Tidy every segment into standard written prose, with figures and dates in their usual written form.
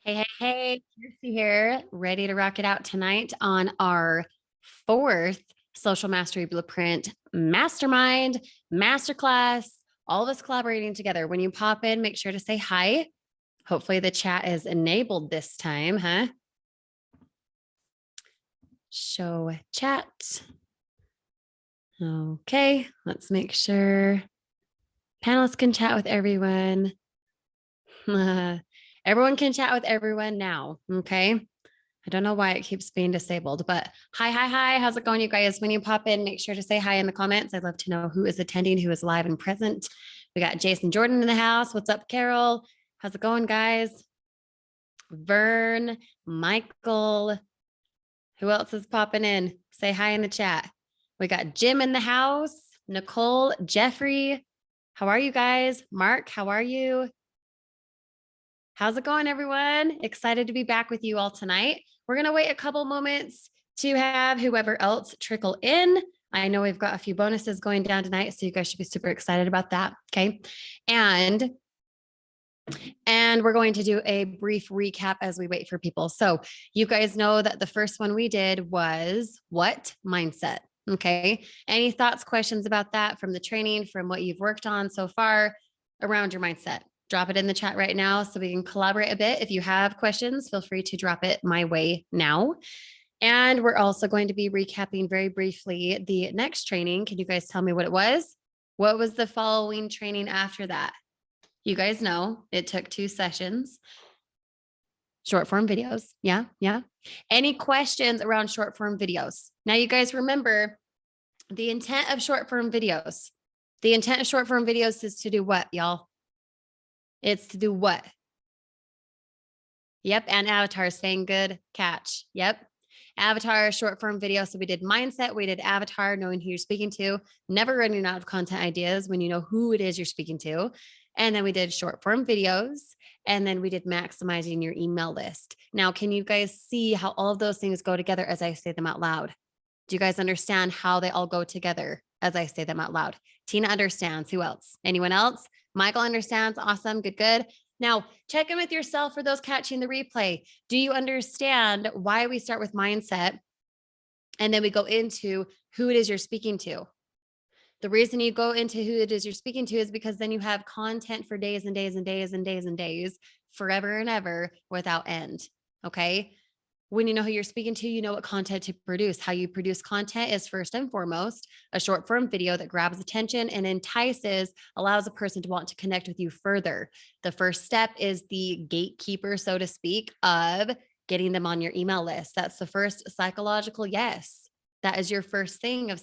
Hey, Kirsty here, ready to rock it out tonight on our fourth Social Mastery Blueprint Mastermind Masterclass. All of us collaborating together. When you pop in, make sure to say hi. Hopefully, the chat is enabled this time, huh? Show chat. Okay, let's make sure panelists can chat with everyone. Everyone can chat with everyone now. Okay. I don't know why it keeps being disabled, but hi. How's it going, you guys? When you pop in, make sure to say hi in the comments. I'd love to know who is attending, who is live and present. We got Jason Jordan in the house. What's up, Carol? How's it going, guys? Vern, Michael. Who else is popping in? Say hi in the chat. We got Jim in the house, Nicole, Jeffrey. How are you guys? Mark, how are you? How's it going, everyone? Excited to be back with you all tonight. We're going to wait a couple moments to have whoever else trickle in. I know we've got a few bonuses going down tonight, so you guys should be super excited about that. Okay. And we're going to do a brief recap as we wait for people. So you guys know that the first one we did was what? Mindset. Okay. Any thoughts, questions about that from the training, from what you've worked on so far around your mindset? Drop it in the chat right now so we can collaborate a bit. If you have questions, feel free to drop it my way now. And we're also going to be recapping very briefly the next training. Can you guys tell me what it was? What was the following training after that? You guys know it took 2 sessions. Short form videos. Yeah. Any questions around short form videos? Now, you guys remember the intent of short form videos. The intent of short form videos is to do what, y'all? It's to do what? Yep. And avatar, staying good catch. Yep. Avatar, short form video. So we did mindset, we did avatar, knowing who you're speaking to, never running out of content ideas when you know who it is you're speaking to. And then we did short form videos. And then we did maximizing your email list. Now, can you guys see how all of those things go together as I say them out loud? Do you guys understand how they all go together as I say them out loud? Tina understands. Who else? Anyone else? Michael understands. Awesome. Good. Now, check in with yourself for those catching the replay. Do you understand why we start with mindset and then we go into who it is you're speaking to? The reason you go into who it is you're speaking to is because then you have content for days and days and days and days and days, forever and ever without end. Okay. When you know who you're speaking to, you know what content to produce. How you produce content is first and foremost a short form video that grabs attention and entices, allows a person to want to connect with you further. The first step is the gatekeeper, so to speak, of getting them on your email list. That's the first psychological yes. That is your first thing of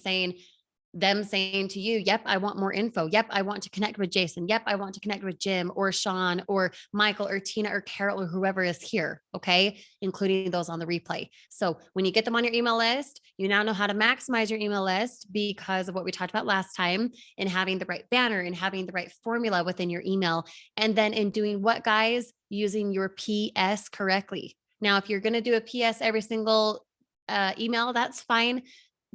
them saying to you, yep, I want more info. Yep, I want to connect with Jason. Yep, I want to connect with Jim or Sean or Michael or Tina or Carol or whoever is here. Okay. Including those on the replay. So when you get them on your email list, you now know how to maximize your email list because of what we talked about last time and having the right banner and having the right formula within your email. And then in doing what, guys? Using your PS correctly. Now, if you're going to do a PS every single email, that's fine.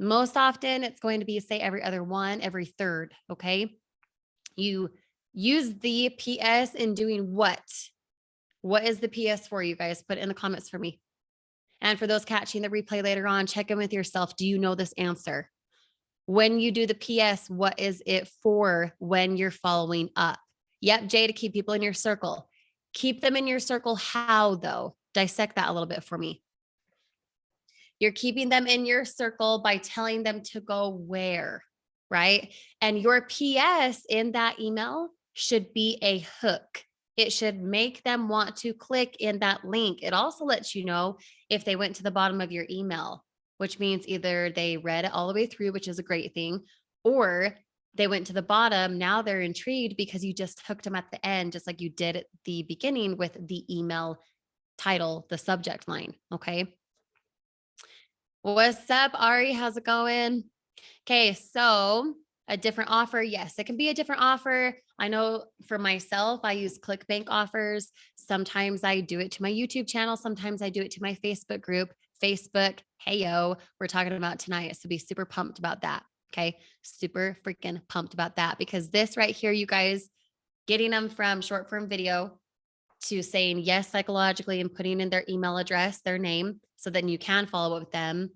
Most often it's going to be say every other one, every third. Okay. You use the PS in doing what? What is the PS for, you guys? Put it in the comments for me. And for those catching the replay later on, check in with yourself. Do you know this answer? When you do the PS, what is it for when you're following up? Yep, Jay, to keep people in your circle. Keep them in your circle. How though? Dissect that a little bit for me. You're keeping them in your circle by telling them to go where, right? And your PS in that email should be a hook. It should make them want to click in that link. It also lets you know if they went to the bottom of your email, which means either they read it all the way through, which is a great thing, or they went to the bottom. Now they're intrigued because you just hooked them at the end, just like you did at the beginning with the email title, the subject line. Okay. What's up, Ari? How's it going? Okay, so a different offer. Yes, it can be a different offer. I know for myself, I use ClickBank offers. Sometimes I do it to my YouTube channel. Sometimes I do it to my Facebook group. Facebook, heyo, we're talking about tonight. So be super pumped about that. Okay, super freaking pumped about that because this right here, you guys, getting them from short form video to saying yes psychologically and putting in their email address, their name, so then you can follow up with them.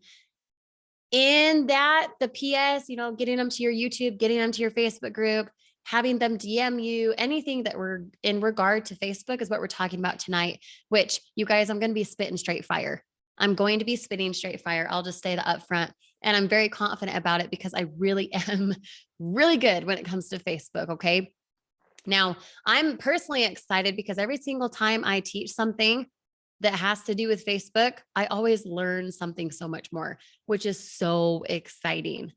In that, the PS, getting them to your YouTube, getting them to your Facebook group, having them DM you, anything that we're in regard to Facebook is what we're talking about tonight, which you guys, I'm going to be spitting straight fire. I'm going to be spitting straight fire. I'll just say that up front. And I'm very confident about it because I really am really good when it comes to Facebook. Okay. Now, I'm personally excited because every single time I teach something that has to do with Facebook, I always learn something so much more, which is so exciting.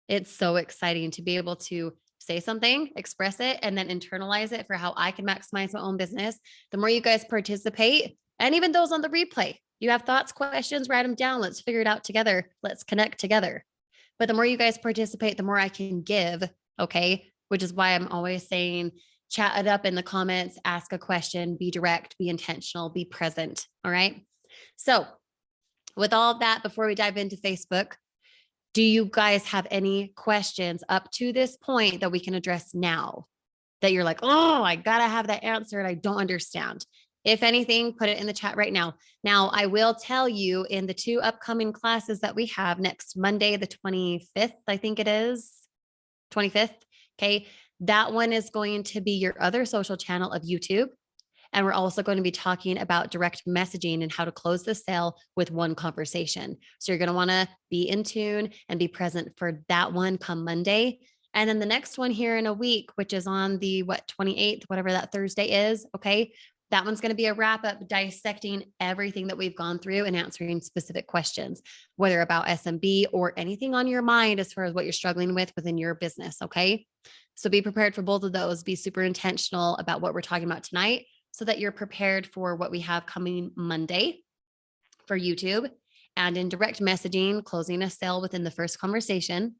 It's so exciting to be able to say something, express it, and then internalize it for how I can maximize my own business. The more you guys participate, and even those on the replay, you have thoughts, questions, write them down. Let's figure it out together. Let's connect together. But the more you guys participate, the more I can give. Okay. Which is why I'm always saying, chat it up in the comments, ask a question, be direct, be intentional, be present. All right. So, with all of that, before we dive into Facebook, do you guys have any questions up to this point that we can address now that you're like, oh, I got to have that answer and I don't understand? If anything, put it in the chat right now. Now, I will tell you in the 2 upcoming classes that we have next Monday, the 25th, I think it is 25th. Okay. That one is going to be your other social channel of YouTube. And we're also going to be talking about direct messaging and how to close the sale with one conversation. So you're going to want to be in tune and be present for that one come Monday. And then the next one here in a week, which is on the 28th, whatever that Thursday is. Okay. That one's going to be a wrap up dissecting everything that we've gone through and answering specific questions, whether about SMB or anything on your mind as far as what you're struggling with within your business. Okay. So be prepared for both of those. Be super intentional about what we're talking about tonight so that you're prepared for what we have coming Monday for YouTube and in direct messaging, closing a sale within the first conversation,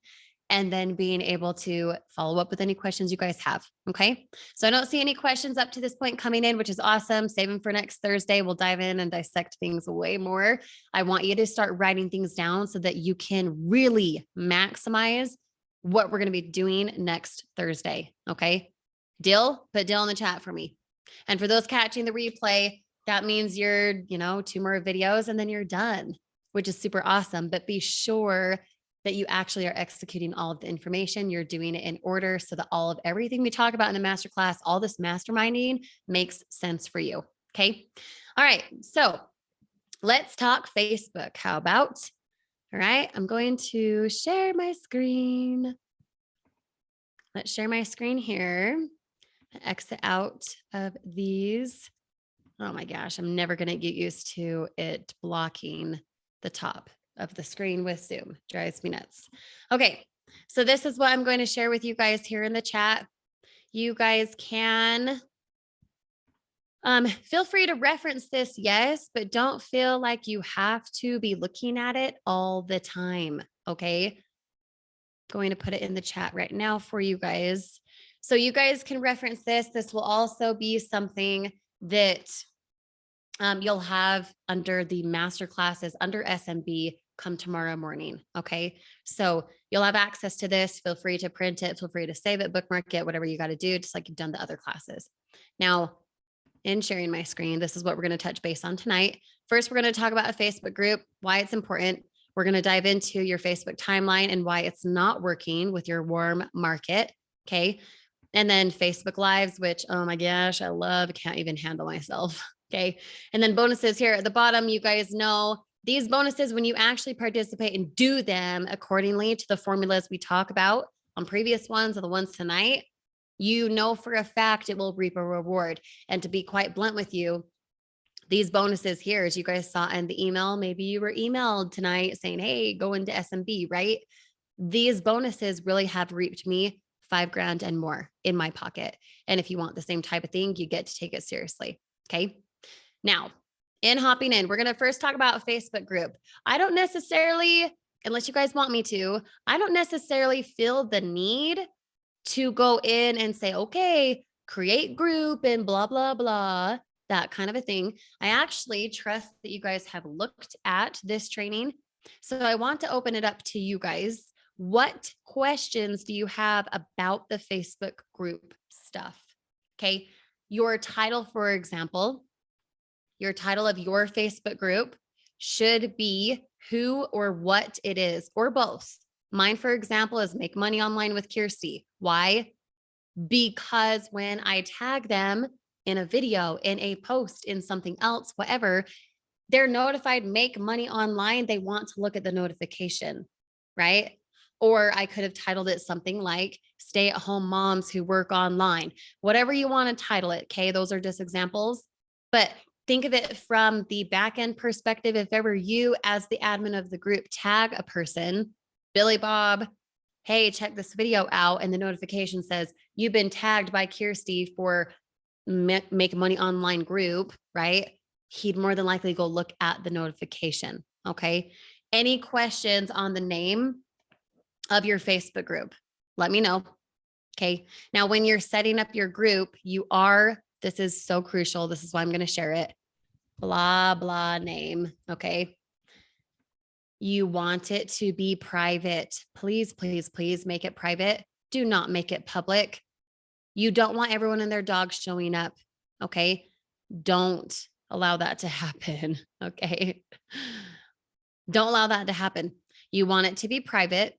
and then being able to follow up with any questions you guys have. Okay. So I don't see any questions up to this point coming in, which is awesome. Save them for next Thursday. We'll dive in and dissect things way more. I want you to start writing things down so that you can really maximize what we're going to be doing next Thursday. Okay. Deal? Put deal in the chat for me. And for those catching the replay, that means you're, 2 more videos and then you're done, which is super awesome. But be sure that you actually are executing all of the information. You're doing it in order so that all of everything we talk about in the masterclass, all this masterminding makes sense for you. Okay. All right. So let's talk Facebook. How about? All right. I'm going to share my screen. Let's share my screen here. Exit out of these. Oh my gosh, I'm never going to get used to it blocking the top of the screen with Zoom. Drives me nuts. Okay, so this is what I'm going to share with you guys here in the chat. You guys can feel free to reference this, yes, but don't feel like you have to be looking at it all the time. Okay, going to put it in the chat right now for you guys. So you guys can reference this. This will also be something that you'll have under the master classes under SMB come tomorrow morning. Okay. So you'll have access to this. Feel free to print it. Feel free to save it, bookmark it, whatever you got to do, just like you've done the other classes. Now, in sharing my screen, this is what we're going to touch base on tonight. First, we're going to talk about a Facebook group, why it's important. We're going to dive into your Facebook timeline and why it's not working with your warm market. Okay. And then Facebook Lives, which, oh my gosh, I love, can't even handle myself. Okay. And then bonuses here at the bottom. You guys know these bonuses, when you actually participate and do them accordingly to the formulas we talk about on previous ones or the ones tonight, you know for a fact it will reap a reward. And to be quite blunt with you, these bonuses here, as you guys saw in the email, maybe you were emailed tonight saying, hey, go into SMB, right? These bonuses really have reaped me $5,000 and more in my pocket. And if you want the same type of thing, you get to take it seriously. Okay. Now, in hopping in, we're going to first talk about a Facebook group. I don't necessarily, unless you guys want me to, I don't necessarily feel the need to go in and say, okay, create group and blah, blah, blah, that kind of a thing. I actually trust that you guys have looked at this training. So I want to open it up to you guys. What questions do you have about the Facebook group stuff? Okay. Your title, for example, Your title of your Facebook group should be who or what it is, or both. Mine, for example, is Make Money Online with Kirsty. Why? Because when I tag them in a video, in a post, in something else, whatever, they're notified, Make Money Online. They want to look at the notification, right? Or I could have titled it something like Stay at Home Moms Who Work Online, whatever you want to title it. Okay. Those are just examples, but think of it from the back end perspective. If ever you, as the admin of the group, tag a person, Billy Bob, hey, check this video out, and the notification says you've been tagged by Kirsty for Make Money Online group, right? He'd more than likely go look at the notification. Okay. Any questions on the name of your Facebook group? Let me know. Okay. Now, when you're setting up your group, this is so crucial. This is why I'm going to share it. Blah, blah name. Okay. You want it to be private. Please, please, please make it private. Do not make it public. You don't want everyone and their dog showing up. Okay. Don't allow that to happen. Okay. Don't allow that to happen. You want it to be private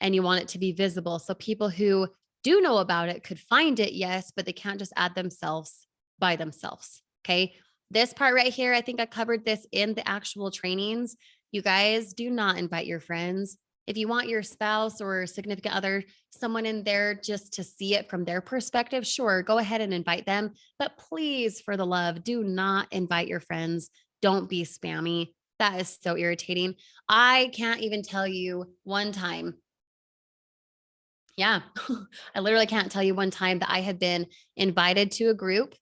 and you want it to be visible. So people who do know about it could find it, yes, but they can't just add themselves by themselves. Okay. This part right here, I think I covered this in the actual trainings. You guys do not invite your friends. If you want your spouse or significant other, someone in there just to see it from their perspective, sure, go ahead and invite them. But please, for the love, do not invite your friends. Don't be spammy. That is so irritating. I can't even tell you one time. Yeah, I literally can't tell you one time that I have been invited to a group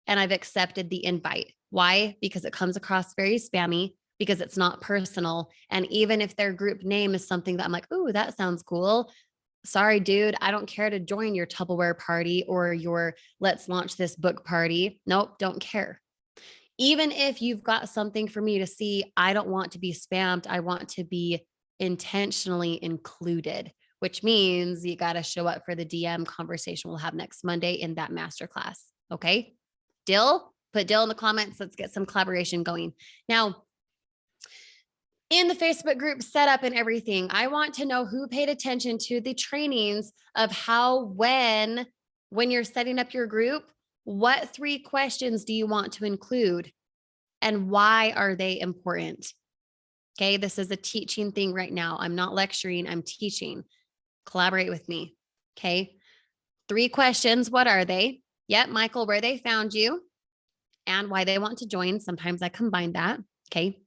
and I've accepted the invite. Why? Because it comes across very spammy, because it's not personal. And even if their group name is something that I'm like, ooh, that sounds cool. Sorry, dude, I don't care to join your Tupperware party or your let's launch this book party. Nope, don't care. Even if you've got something for me to see, I don't want to be spammed. I want to be intentionally included, which means you got to show up for the DM conversation we'll have next Monday in that masterclass. Okay. Dill, put Dill in the comments. Let's get some collaboration going. Now, in the Facebook group setup and everything, I want to know who paid attention to the trainings of how, when you're setting up your group, what 3 questions do you want to include and why are they important? Okay. This is a teaching thing right now. I'm not lecturing, I'm teaching. Collaborate with me. Okay. 3 questions. What are they? Yep. Michael, where they found you and why they want to join. Sometimes I combine that. Okay.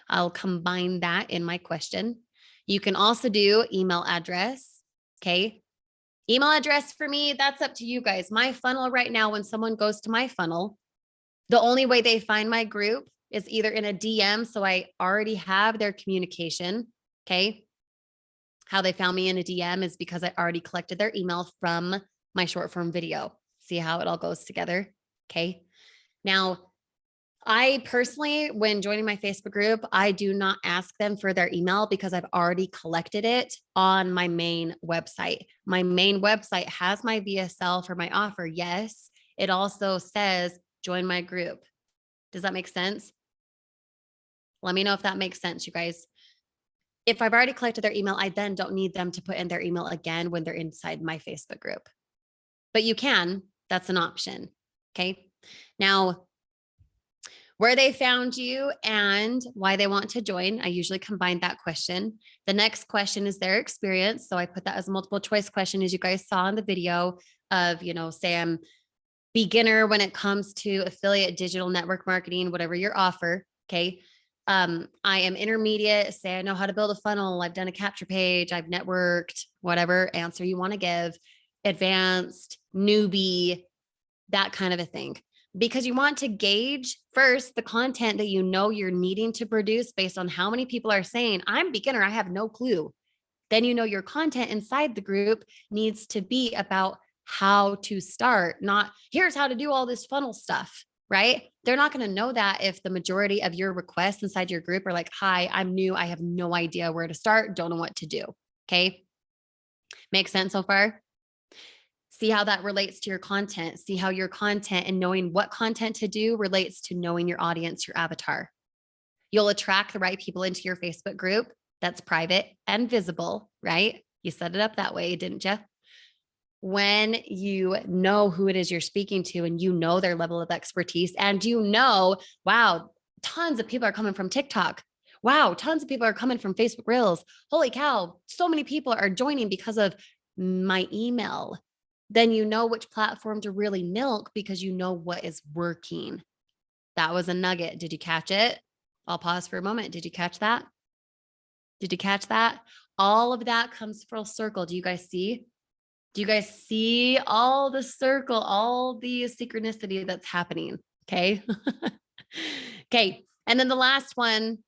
I'll combine that in my question. You can also do email address. Okay. Email address for me, that's up to you guys. My funnel right now, when someone goes to my funnel, the only way they find my group is either in a DM. So I already have their communication. Okay. How they found me in a DM is because I already collected their email from my short form video. See how it all goes together. Okay. Now, I personally, when joining my Facebook group, I do not ask them for their email because I've already collected it on my main website. My main website has my VSL for my offer. Yes. It also says join my group. Does that make sense? Let me know if that makes sense, you guys. If I've already collected their email, I then don't need them to put in their email again when they're inside my Facebook group. But you can, that's an option. Okay. Now, where they found you and why they want to join, I usually combine that question. The next question is their experience. So I put that as a multiple choice question, as you guys saw in the video of, say I'm beginner when it comes to affiliate, digital network marketing, whatever your offer. Okay. I am intermediate. Say I know how to build a funnel. I've done a capture page. I've networked, whatever answer you want to give. Advanced, newbie, that kind of a thing. Because you want to gauge first the content that you're needing to produce based on how many people are saying, I'm beginner, I have no clue. Then your content inside the group needs to be about how to start, not here's how to do all this funnel stuff, right? They're not going to know that if the majority of your requests inside your group are like, hi, I'm new, I have no idea where to start, don't know what to do. Okay. Makes sense so far? See how that relates to your content. See how your content and knowing what content to do relates to knowing your audience, your avatar. You'll attract the right people into your Facebook group that's private and visible, right? You set it up that way, didn't you? When you know who it is you're speaking to and you know their level of expertise and you know, wow, tons of people are coming from TikTok. Wow, tons of people are coming from Facebook Reels. Holy cow, so many people are joining because of my email. Then you know which platform to really milk because you know what is working. That was a nugget. Did you catch it? I'll pause for a moment. Did you catch that? Did you catch that? All of that comes full circle. Do you guys see? Do you guys see all the circle, all the synchronicity that's happening? Okay. Okay. And then the last one,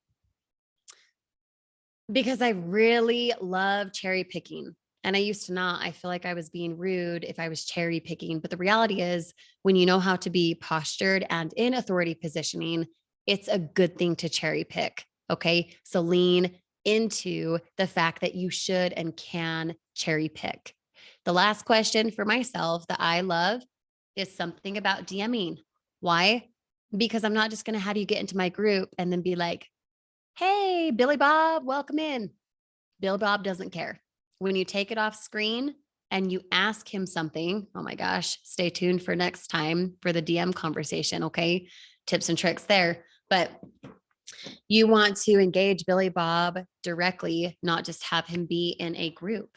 because I really love cherry picking. And I used to not, I feel like I was being rude if I was cherry picking. But the reality is, when you know how to be postured and in authority positioning, it's a good thing to cherry pick. Okay. So lean into the fact that you should and can cherry pick. The last question for myself that I love is something about DMing. Why? Because I'm not just going to have you get into my group and then be like, hey, Billy Bob, welcome in. Bill Bob doesn't care. When you take it off screen and you ask him something, oh my gosh, stay tuned for next time for the DM conversation. Okay. Tips and tricks there. But you want to engage Billy Bob directly, not just have him be in a group.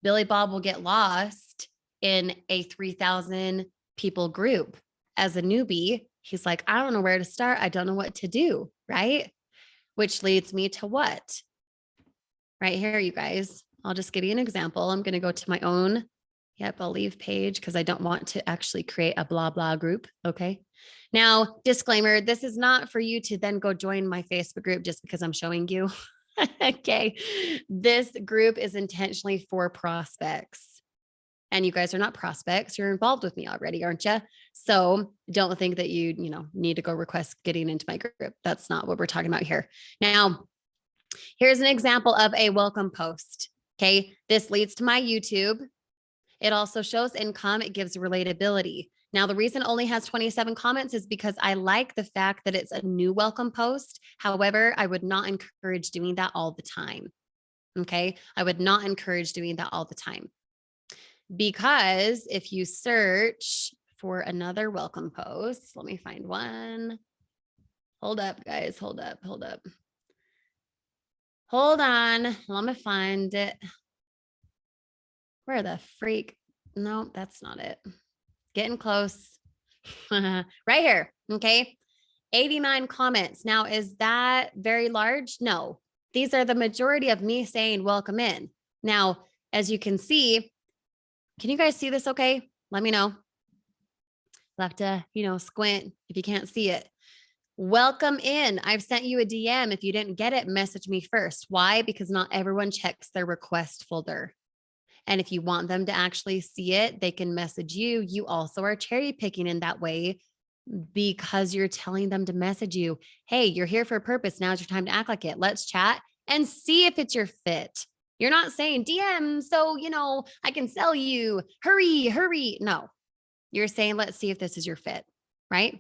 Billy Bob will get lost in a 3,000 people group. As a newbie, he's like, I don't know where to start. I don't know what to do. Right. Which leads me to what? Right here, you guys. I'll just give you an example. I'm going to go to my own. Yep, I'll leave page because I don't want to actually create a blah, blah group. Okay. Now, disclaimer, this is not for you to then go join my Facebook group just because I'm showing you. Okay. This group is intentionally for prospects. And you guys are not prospects. You're involved with me already, aren't you? So don't think that you need to go request getting into my group. That's not what we're talking about here. Now, here's an example of a welcome post. Okay. This leads to my YouTube. It also shows income. It gives relatability. Now, the reason it only has 27 comments is because I like the fact that it's a new welcome post. However, I would not encourage doing that all the time. Okay. I would not encourage doing that all the time. Because if you search for another welcome post, let me find one. Hold up, guys. Hold up. Hold on. Let me find it. Where the freak? No, that's not it. Getting close. Right here. Okay. 89 comments. Now, is that very large? No. These are the majority of me saying welcome in. Now, as you can see, can you guys see this okay? Let me know. You'll have to, squint if you can't see it. Welcome in. I've sent you a DM. If you didn't get it, message me first. Why? Because not everyone checks their request folder. And if you want them to actually see it, they can message you. You also are cherry picking in that way because you're telling them to message you. Hey, you're here for a purpose. Now's your time to act like it. Let's chat and see if it's your fit. You're not saying DM, so, I can sell you. Hurry. No, you're saying, let's see if this is your fit, right?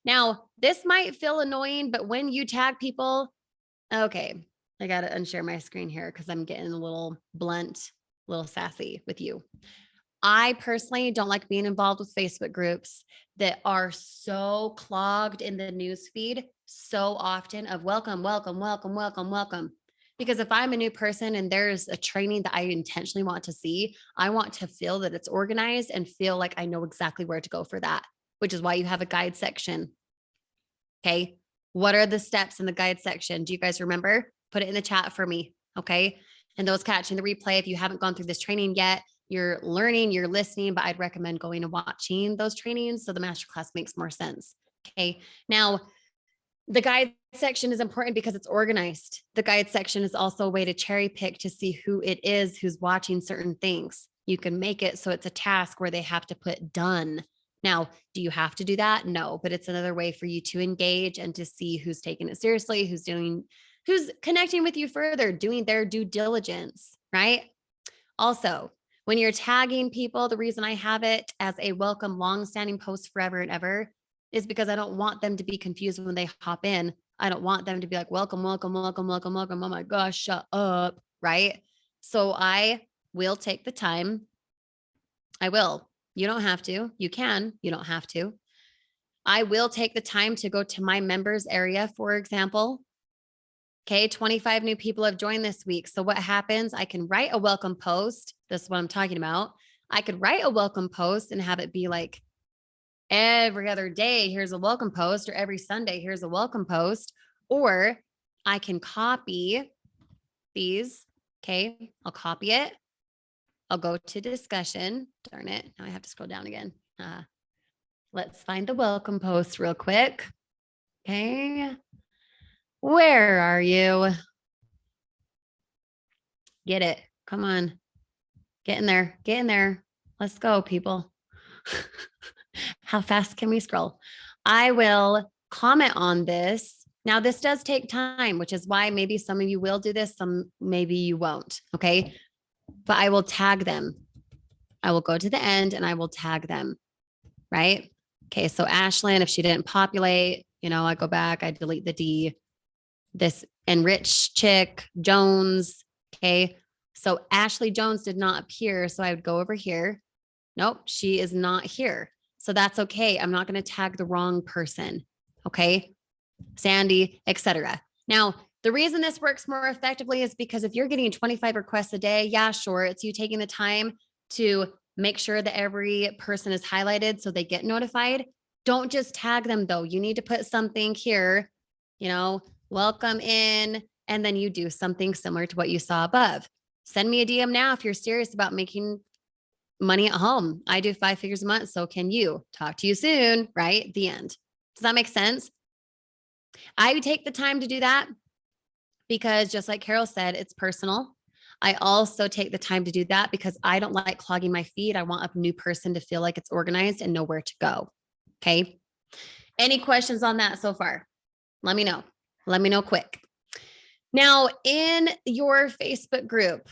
Now, this might feel annoying, but when you tag people, okay, I got to unshare my screen here because I'm getting a little blunt, a little sassy with you. I personally don't like being involved with Facebook groups that are so clogged in the news feed so often of welcome. Because if I'm a new person and there's a training that I intentionally want to see, I want to feel that it's organized and feel like I know exactly where to go for that, which is why you have a guide section. Okay. What are the steps in the guide section? Do you guys remember? Put it in the chat for me. Okay. And those catching the replay, if you haven't gone through this training yet, you're learning, you're listening, but I'd recommend going and watching those trainings so the masterclass makes more sense. Okay. Now, the guide section is important because it's organized. The guide section is also a way to cherry pick to see who it is who's watching certain things. You can make it so it's a task where they have to put done. Now, do you have to do that? No, but it's another way for you to engage and to see who's taking it seriously, who's connecting with you further, doing their due diligence, right? Also, When you're tagging people, the reason I have it as a welcome long-standing post forever and ever is because I don't want them to be confused when they hop in. I don't want them to be like, welcome, welcome, welcome, welcome, welcome. Oh my gosh, shut up. Right. So I will take the time. I will. You don't have to. You can. You don't have to. I will take the time to go to my members area, for example. Okay, 25 new people have joined this week. So what happens? I can write a welcome post. This is what I'm talking about. I could write a welcome post and have it be like every other day, here's a welcome post, or every Sunday, here's a welcome post. Or I can copy these. Okay, I'll copy it. I'll go to discussion. Darn it. Now I have to scroll down again. Let's find the welcome post real quick. Okay. Where are you? Get it. Come on. Get in there. Get in there. Let's go, people. How fast can we scroll? I will comment on this. Now, this does take time, which is why maybe some of you will do this, some maybe you won't. Okay. But I will tag them. I will go to the end and I will tag them. Right. Okay. So Ashlyn, if she didn't populate, I go back, I delete the D. This enriched chick, Jones. Okay. So Ashley Jones did not appear. So I would go over here. Nope, she is not here. So that's okay. I'm not going to tag the wrong person. Okay. Sandy, etc. Now, the reason this works more effectively is because if you're getting 25 requests a day, yeah, sure. It's you taking the time to make sure that every person is highlighted so they get notified. Don't just tag them though. You need to put something here, welcome in, and then you do something similar to what you saw above. Send me a DM now if you're serious about making money at home. I do 5 figures a month. So can you. Talk to you soon, right? The end. Does that make sense? I would take the time to do that because just like Carol said, it's personal. I also take the time to do that because I don't like clogging my feed. I want a new person to feel like it's organized and know where to go. Okay. Any questions on that so far? Let me know. Let me know quick. Now, in your Facebook group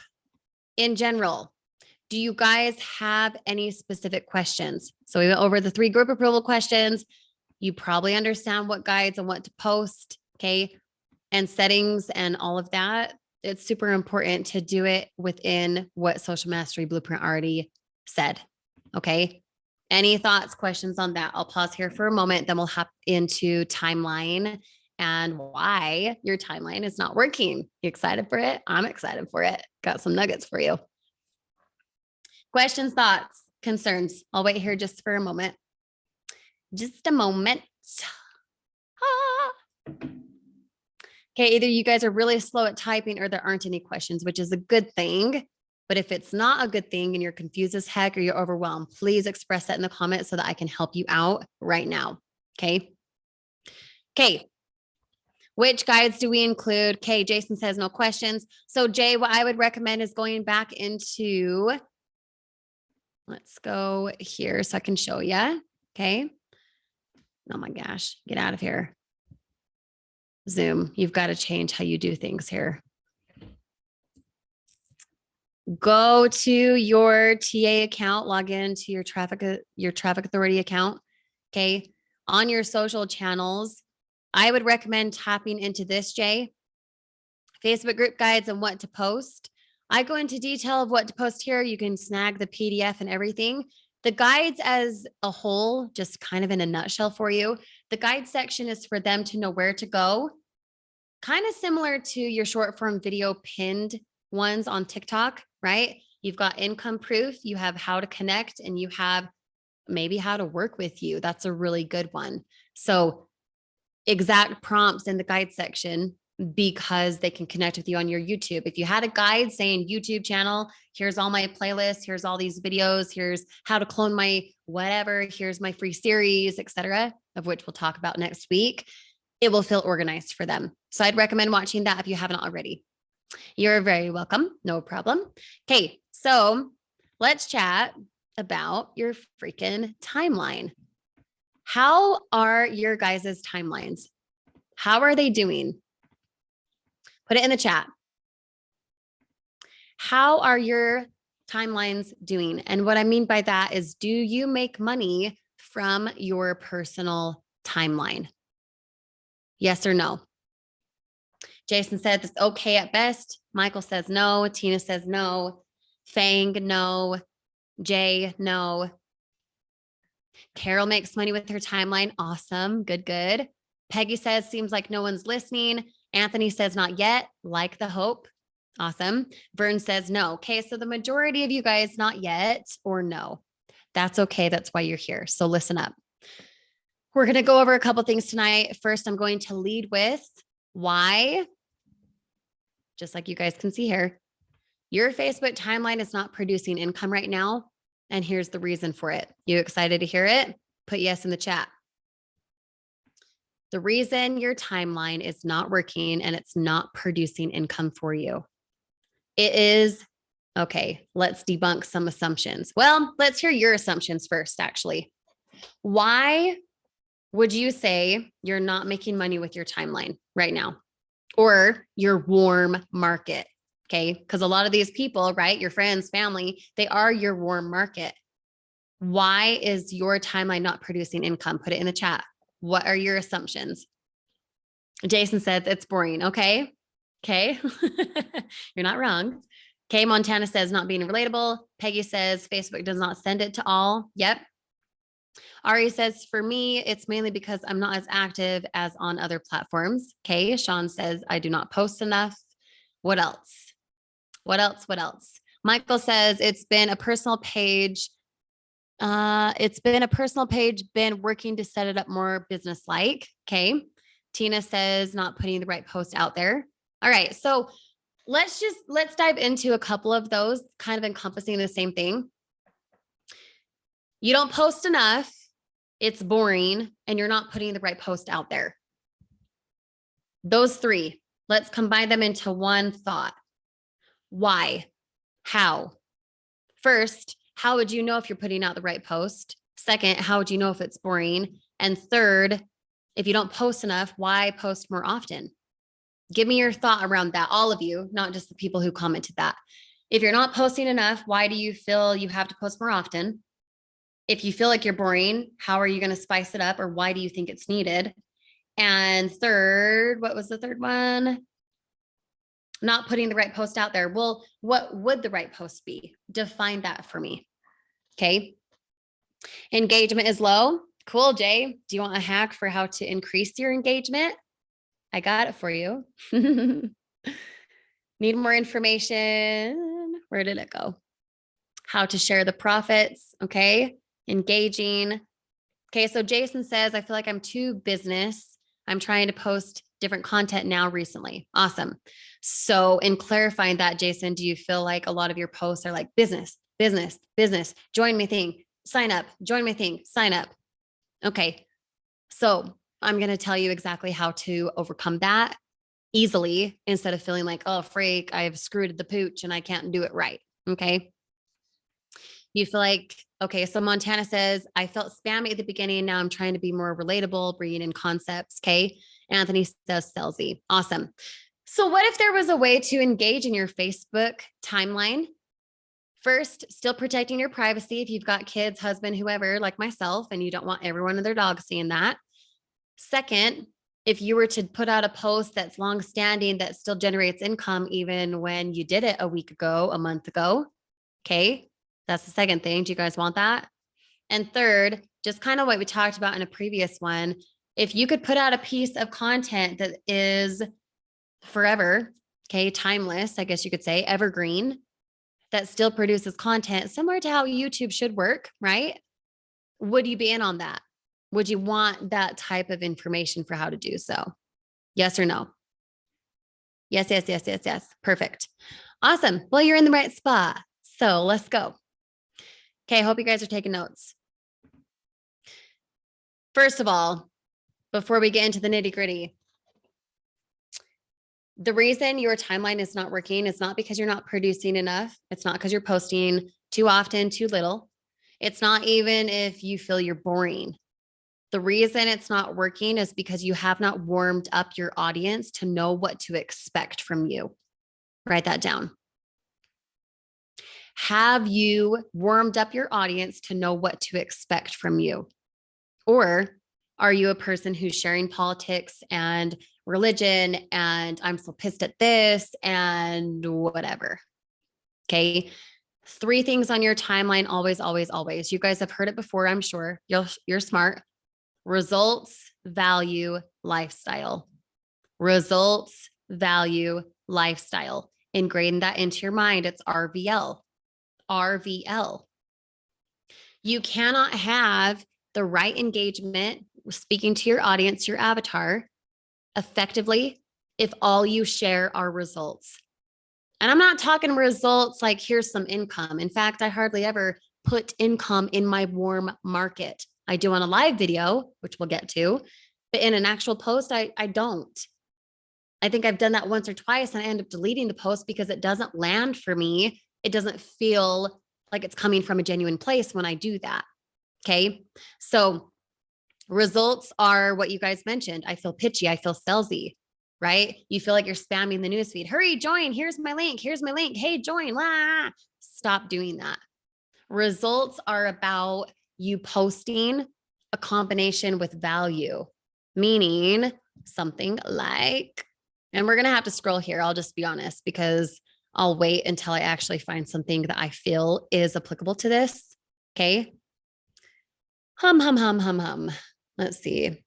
in general, do you guys have any specific questions? So we went over the 3 group approval questions. You probably understand what guides and what to post, okay, and settings and all of that. It's super important to do it within what Social Mastery Blueprint already said, okay? Any thoughts, questions on that? I'll pause here for a moment, then we'll hop into timeline and why your timeline is not working. You excited for it? I'm excited for it. Got some nuggets for you. Questions, thoughts, concerns? I'll wait here just for a moment. Just a moment. Okay, either you guys are really slow at typing or there aren't any questions, which is a good thing. But if it's not a good thing and you're confused as heck or you're overwhelmed, please express that in the comments so that I can help you out right now. Okay. Okay. Which guides do we include? Okay, Jason says no questions. So Jay, what I would recommend is going back into, let's go here so I can show you. Okay. Oh my gosh, get out of here. Zoom, you've got to change how you do things here. Go to your TA account, log into your traffic authority account. Okay. On your social channels, I would recommend tapping into this, Jay. Facebook group guides and what to post. I go into detail of what to post here. You can snag the PDF and everything. The guides as a whole, just kind of in a nutshell for you, the guide section is for them to know where to go. Kind of similar to your short form video pinned ones on TikTok, right? You've got income proof, you have how to connect, and you have maybe how to work with you. That's a really good one. So exact prompts in the guide section because they can connect with you on your YouTube. If you had a guide saying YouTube channel, here's all my playlists, here's all these videos, here's how to clone my whatever, here's my free series, etc., of which we'll talk about next week, it will feel organized for them. So I'd recommend watching that if you haven't already. You're very welcome. No problem. Okay, so let's chat about your freaking timeline. How are your guys' timelines? How are they doing? Put it in the chat. How are your timelines doing? And what I mean by that is, do you make money from your personal timeline? Yes or no? Jason said it's okay at best. Michael says no. Tina says no. Fang, no. Jay, no. Carol makes money with her timeline. Awesome. Good, good. Peggy says, seems like no one's listening. Anthony says, not yet. Like the hope. Awesome. Vern says no. Okay. So the majority of you guys, not yet or no. That's okay. That's why you're here. So listen up. We're going to go over a couple things tonight. First, I'm going to lead with why, just like you guys can see here, your Facebook timeline is not producing income right now. And here's the reason for it. You excited to hear it? Put yes in the chat. The reason your timeline is not working and it's not producing income for you, it is, okay, let's debunk some assumptions. Well, let's hear your assumptions first, actually. Why would you say you're not making money with your timeline right now or your warm market? Okay. Because a lot of these people, right, your friends, family, they are your warm market. Why is your timeline not producing income? Put it in the chat. What are your assumptions? Jason says it's boring. Okay. Okay. You're not wrong. Okay. Montana says not being relatable. Peggy says Facebook does not send it to all. Yep. Ari says, for me, it's mainly because I'm not as active as on other platforms. Okay. Sean says, I do not post enough. What else? What else? What else? Michael says, it's been a personal page. Been working to set it up more business-like. Okay. Tina says, not putting the right post out there. All right. So let's dive into a couple of those kind of encompassing the same thing. You don't post enough. It's boring and you're not putting the right post out there. Those three, let's combine them into one thought. Why? How? First, how would you know if you're putting out the right post? Second, how would you know if it's boring? And third, if you don't post enough, why post more often? Give me your thought around that, all of you, not just the people who commented that. If you're not posting enough, why do you feel you have to post more often? If you feel like you're boring, how are you going to spice it up, or why do you think it's needed? And third, what was the third one? Not putting the right post out there. Well, what would the right post be? Define that for me. Okay. Engagement is low. Cool, Jay. Do you want a hack for how to increase your engagement? I got it for you. Need more information? Where did it go? How to share the profits. Okay. Engaging. Okay. So Jason says, I feel like I'm too business. I'm trying to post different content now recently. Awesome. So in clarifying that, Jason, do you feel like a lot of your posts are like business, business, business, join my thing, sign up, join my thing, sign up? Okay. So I'm going to tell you exactly how to overcome that easily instead of feeling like, oh, freak, I've screwed the pooch and I can't do it right. Okay. You feel like, okay, so Montana says, I felt spammy at the beginning. Now I'm trying to be more relatable, bringing in concepts. Okay. Anthony says salesy. Awesome. So what if there was a way to engage in your Facebook timeline? First, still protecting your privacy. If you've got kids, husband, whoever, like myself, and you don't want everyone and their dog seeing that. Second, if you were to put out a post that's long-standing, that still generates income, even when you did it a week ago, a month ago. Okay. That's the second thing. Do you guys want that? And third, just kind of what we talked about in a previous one, if you could put out a piece of content that is forever, okay, timeless, I guess you could say, evergreen, that still produces content similar to how YouTube should work, right? Would you be in on that? Would you want that type of information for how to do so? Yes or no? Yes, yes, yes, yes, yes. Perfect. Awesome. Well, you're in the right spot. So let's go. Okay, I hope you guys are taking notes. First of all, before we get into the nitty-gritty, the reason your timeline is not working is not because you're not producing enough. It's not because you're posting too often, too little. It's not even if you feel you're boring. The reason it's not working is because you have not warmed up your audience to know what to expect from you. Write that down. Have you warmed up your audience to know what to expect from you? Or are you a person who's sharing politics and religion and I'm so pissed at this and whatever? Okay. 3 things on your timeline, always, always, always. You guys have heard it before, I'm sure. You're smart. Results, value, lifestyle. Results, value, lifestyle. Ingrain that into your mind. It's RVL. RVL. You cannot have the right engagement, speaking to your audience, your avatar, effectively if all you share are results. And I'm not talking results like here's some income. In fact, I hardly ever put income in my warm market. I do on a live video, which we'll get to, but in an actual post, I don't. I think I've done that once or twice and I end up deleting the post because it doesn't land for me. It doesn't feel like it's coming from a genuine place when I do that. Okay. So results are what you guys mentioned. I feel pitchy. I feel salesy, right? You feel like you're spamming the newsfeed. Hurry, join. Here's my link. Here's my link. Hey, join. La. Stop doing that. Results are about you posting a combination with value, meaning something like, and we're going to have to scroll here. I'll just be honest because I'll wait until I actually find something that I feel is applicable to this. Okay. Hum. Let's see.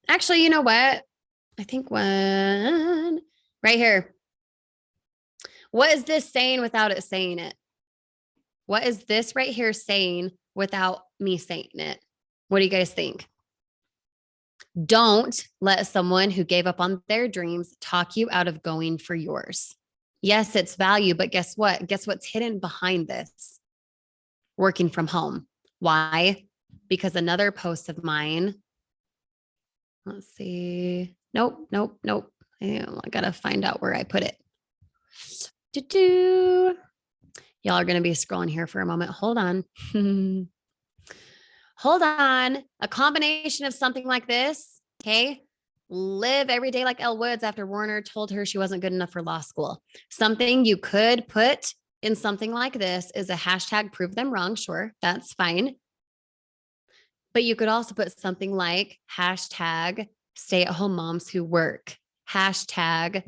Actually, you know what? I think one right here. What is this saying without it saying it? What is this right here saying without me saying it? What do you guys think? Don't let someone who gave up on their dreams talk you out of going for yours. Yes, it's value, but guess what? Guess what's hidden behind this? Working from home. Why? Because another post of mine, let's see. Nope. I got to find out where I put it. Y'all are going to be scrolling here for a moment. Hold on. Hold on. A combination of something like this. Okay. Live every day like Elle Woods after Warner told her she wasn't good enough for law school. Something you could put in something like this is a hashtag prove them wrong. Sure. That's fine. But you could also put something like hashtag stay at home moms who work, hashtag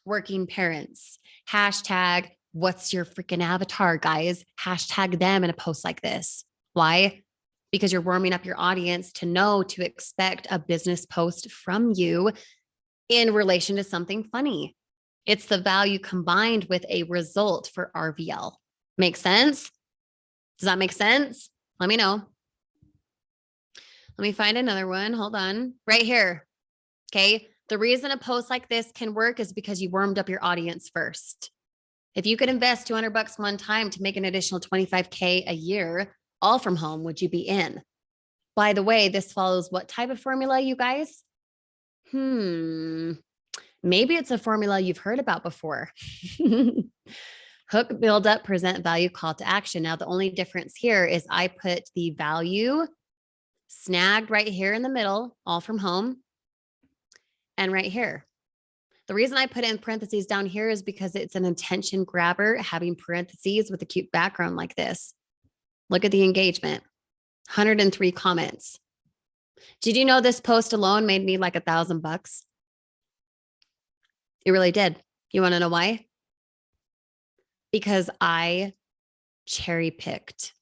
working parents, hashtag what's your freaking avatar, guys? Hashtag them in a post like this. Why? Because you're warming up your audience to know to expect a business post from you in relation to something funny. It's the value combined with a result for RVL. Make sense? Does that make sense? Let me know. Let me find another one. Hold on. Right here. Okay. The reason a post like this can work is because you warmed up your audience first. If you could invest $200 one time to make an additional 25K a year, all from home, would you be in? By the way, this follows what type of formula, you guys? Maybe it's a formula you've heard about before. Hook, build up, present, value, call to action. Now, the only difference here is I put the value snagged right here in the middle, all from home, and right here. The reason I put it in parentheses down here is because it's an attention grabber, having parentheses with a cute background like this. Look at the engagement, 103 comments. Did you know this post alone made me like $1,000? It really did. You want to know why? Because I cherry picked.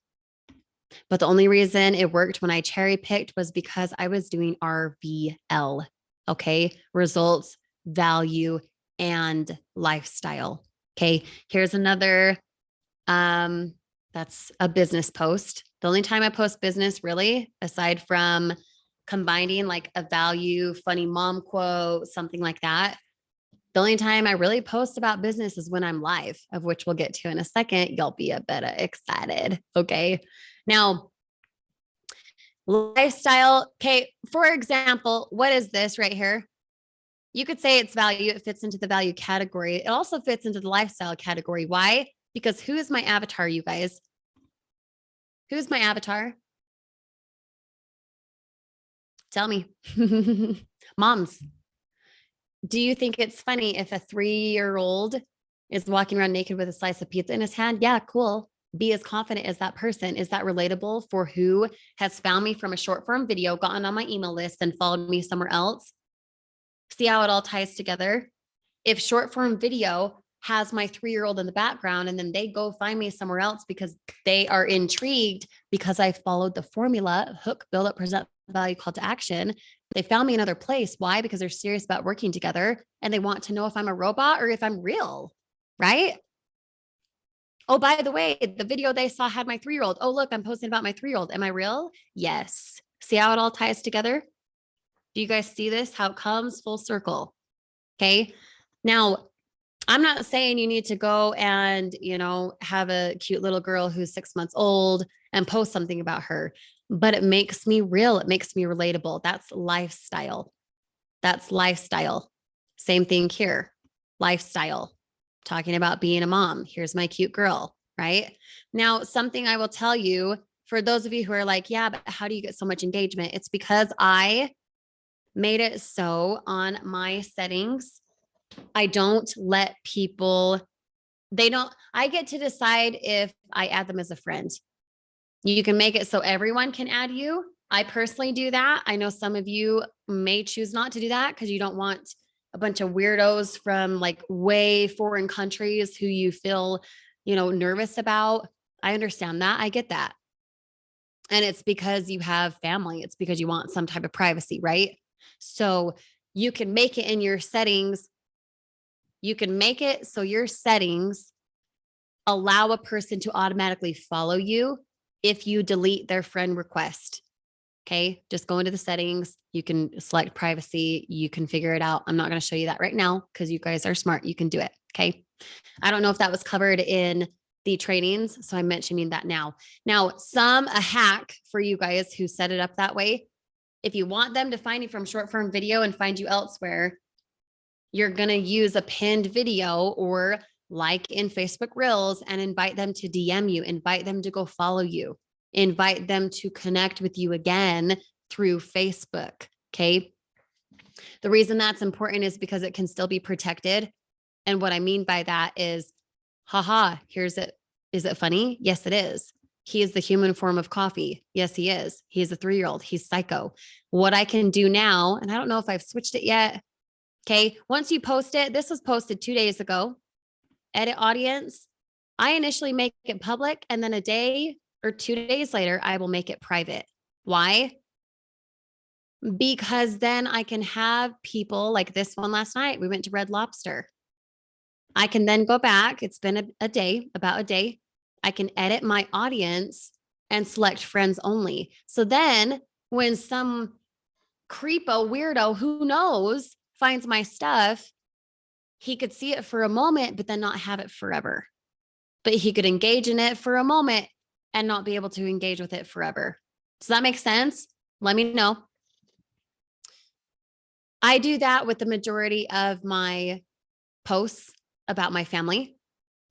But the only reason it worked when I cherry picked was because I was doing RVL. Okay. Results, value, and lifestyle. Okay. Here's another, that's a business post. The only time I post business really, aside from combining like a value, funny mom quote, something like that. The only time I really post about business is when I'm live, of which we'll get to in a second. You'll be a bit excited. Okay. Now, lifestyle. Okay. For example, what is this right here? You could say it's value. It fits into the value category. It also fits into the lifestyle category. Why? Because who is my avatar, you guys? Who's my avatar? Tell me. Moms. Do you think it's funny if a 3-year-old Is walking around naked with a slice of pizza in his hand? Yeah, cool. Be as confident as that person. Is that relatable for who has found me from a short form video, gotten on my email list, and followed me somewhere else? See how it all ties together? If short form video has my 3-year-old in the background and then they go find me somewhere else because they are intrigued because I followed the formula, hook, build up, present, value, call to action. They found me another place. Why? Because they're serious about working together and they want to know if I'm a robot or if I'm real, right? Oh, by the way, the video they saw had my 3-year-old. Oh, look, I'm posting about my 3-year-old. Am I real? Yes. See how it all ties together? Do you guys see this? How it comes full circle? Okay. Now, I'm not saying you need to go and, have a cute little girl who's 6 months old and post something about her, but it makes me real. It makes me relatable. That's lifestyle. That's lifestyle. Same thing here. Lifestyle. Talking about being a mom. Here's my cute girl, right? Now, something I will tell you for those of you who are like, yeah, but how do you get so much engagement? It's because I made it so on my settings, I don't let people, I get to decide if I add them as a friend. You can make it so everyone can add you. I personally do that. I know some of you may choose not to do that because you don't want a bunch of weirdos from like way foreign countries who you feel, nervous about. I understand that. I get that. And it's because you have family. It's because you want some type of privacy, right? So you can make it in your settings. You can make it so your settings allow a person to automatically follow you if you delete their friend request. Okay. Just go into the settings. You can select privacy. You can figure it out. I'm not going to show you that right now because you guys are smart. You can do it. Okay. I don't know if that was covered in the trainings. So I'm mentioning that now. Now, a hack for you guys who set it up that way. If you want them to find you from short form video and find you elsewhere, you're going to use a pinned video or like in Facebook Reels and invite them to DM you, invite them to go follow you, invite them to connect with you again through Facebook. Okay. The reason that's important is because it can still be protected. And what I mean by that is, haha, here's it. Is it funny? Yes, it is. He is the human form of coffee. Yes, he is. He's a 3-year-old. He's psycho. What I can do now, and I don't know if I've switched it yet. Okay. Once you post it, this was posted 2 days ago. Edit audience. I initially make it public and then a day or 2 days later, I will make it private. Why? Because then I can have people like this one last night. We went to Red Lobster. I can then go back. It's been about a day. I can edit my audience and select friends only. So then when some creepo weirdo, who knows, finds my stuff, he could see it for a moment, but then not have it forever. But he could engage in it for a moment and not be able to engage with it forever. Does that make sense? Let me know. I do that with the majority of my posts about my family,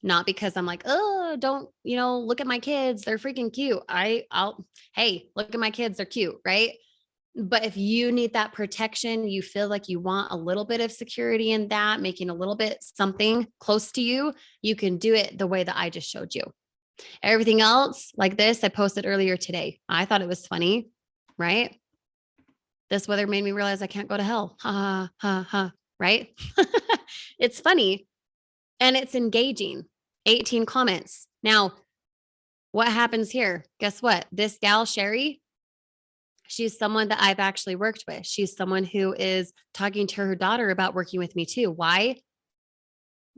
not because I'm like, oh, don't, look at my kids. They're freaking cute. Hey, look at my kids. They're cute, right? But if you need that protection, you feel like you want a little bit of security in that, making a little bit something close to you, you can do it the way that I just showed you. Everything else like this, I posted earlier today. I thought it was funny, right? This weather made me realize I can't go to hell. Ha, ha, ha, right? It's funny and it's engaging. 18 comments. Now, what happens here? Guess what? This gal, Sherry, she's someone that I've actually worked with. She's someone who is talking to her daughter about working with me too. Why?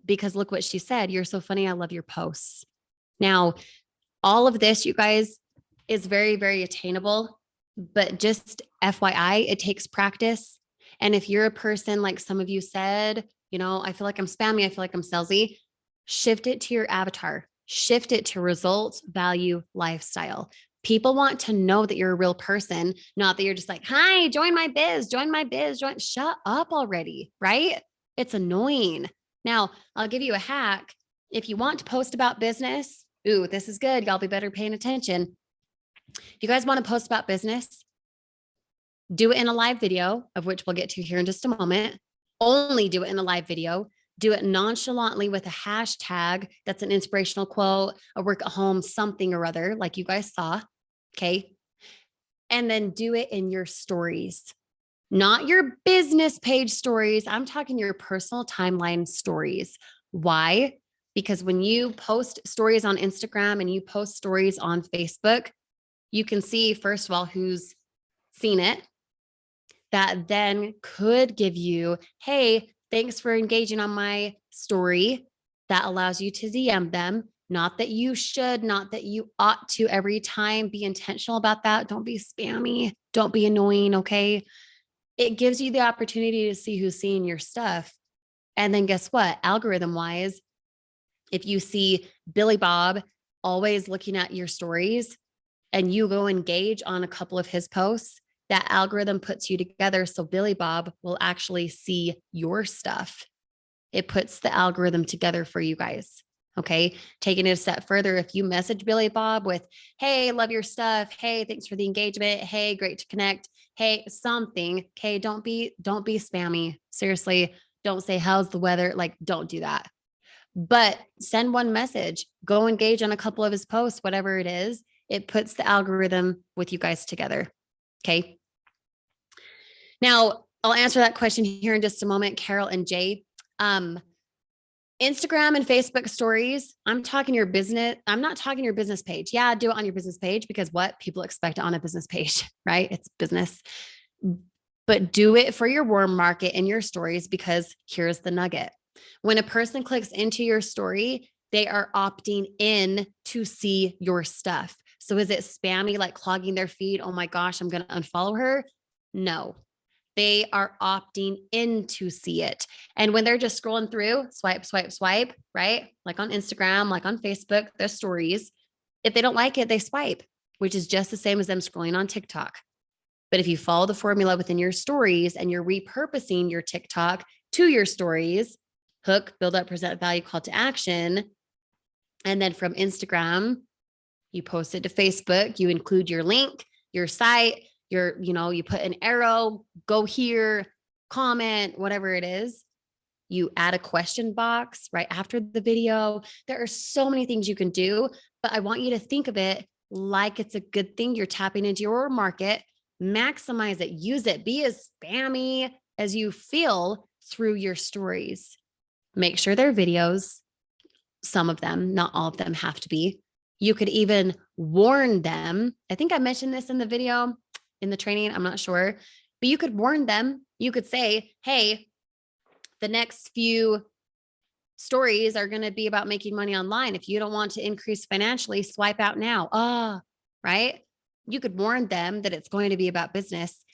Because look what she said. You're so funny. I love your posts. Now, all of this, you guys, is very, very attainable, but just FYI, it takes practice. And if you're a person, like some of you said, I feel like I'm spammy. I feel like I'm salesy. Shift it to your avatar, shift it to results, value, lifestyle. People want to know that you're a real person, not that you're just like, hi, join my biz, shut up already, right? It's annoying. Now, I'll give you a hack. If you want to post about business, ooh, this is good. Y'all be better paying attention. If you guys want to post about business, do it in a live video, of which we'll get to here in just a moment. Only do it in a live video. Do it nonchalantly with a hashtag that's an inspirational quote, a work at home, something or other, like you guys saw. Okay. And then do it in your stories, not your business page stories. I'm talking your personal timeline stories. Why? Because when you post stories on Instagram and you post stories on Facebook, you can see, first of all, who's seen it. That then could give you, hey, thanks for engaging on my story. That allows you to DM them. Not that you should, not that you ought to every time. Be intentional about that. Don't be spammy. Don't be annoying. Okay. It gives you the opportunity to see who's seeing your stuff. And then guess what? Algorithm wise, if you see Billy Bob always looking at your stories and you go engage on a couple of his posts, that algorithm puts you together. So Billy Bob will actually see your stuff. It puts the algorithm together for you guys. Okay. Taking it a step further, if you message Billy Bob with, hey, love your stuff. Hey, thanks for the engagement. Hey, great to connect. Hey, something. Okay. Don't be spammy. Seriously. Don't say, how's the weather? Like, don't do that. But send one message, go engage on a couple of his posts, whatever it is. It puts the algorithm with you guys together. Okay. Now, I'll answer that question here in just a moment, Carol and Jay. Instagram and Facebook stories, I'm talking your business. I'm not talking your business page. Yeah, do it on your business page because what people expect on a business page, right? It's business. But do it for your warm market in your stories because here's the nugget. When a person clicks into your story, they are opting in to see your stuff. So is it spammy, like clogging their feed? Oh my gosh, I'm going to unfollow her. No, they are opting in to see it. And when they're just scrolling through, swipe, swipe, swipe, right? Like on Instagram, like on Facebook, their stories. If they don't like it, they swipe, which is just the same as them scrolling on TikTok. But if you follow the formula within your stories and you're repurposing your TikTok to your stories, hook, build up, present value, call to action. And then from Instagram, you post it to Facebook, you include your link, your site, you put an arrow, go here, comment, whatever it is. You add a question box right after the video. There are so many things you can do, but I want you to think of it like it's a good thing. You're tapping into your market, maximize it, use it, be as spammy as you feel through your stories. Make sure they're videos. Some of them, not all of them have to be. You could even warn them. I think I mentioned this in the video, in the training. I'm not sure, but you could warn them. You could say, hey, the next few stories are going to be about making money online. If you don't want to increase financially, swipe out now. Right? You could warn them that it's going to be about business.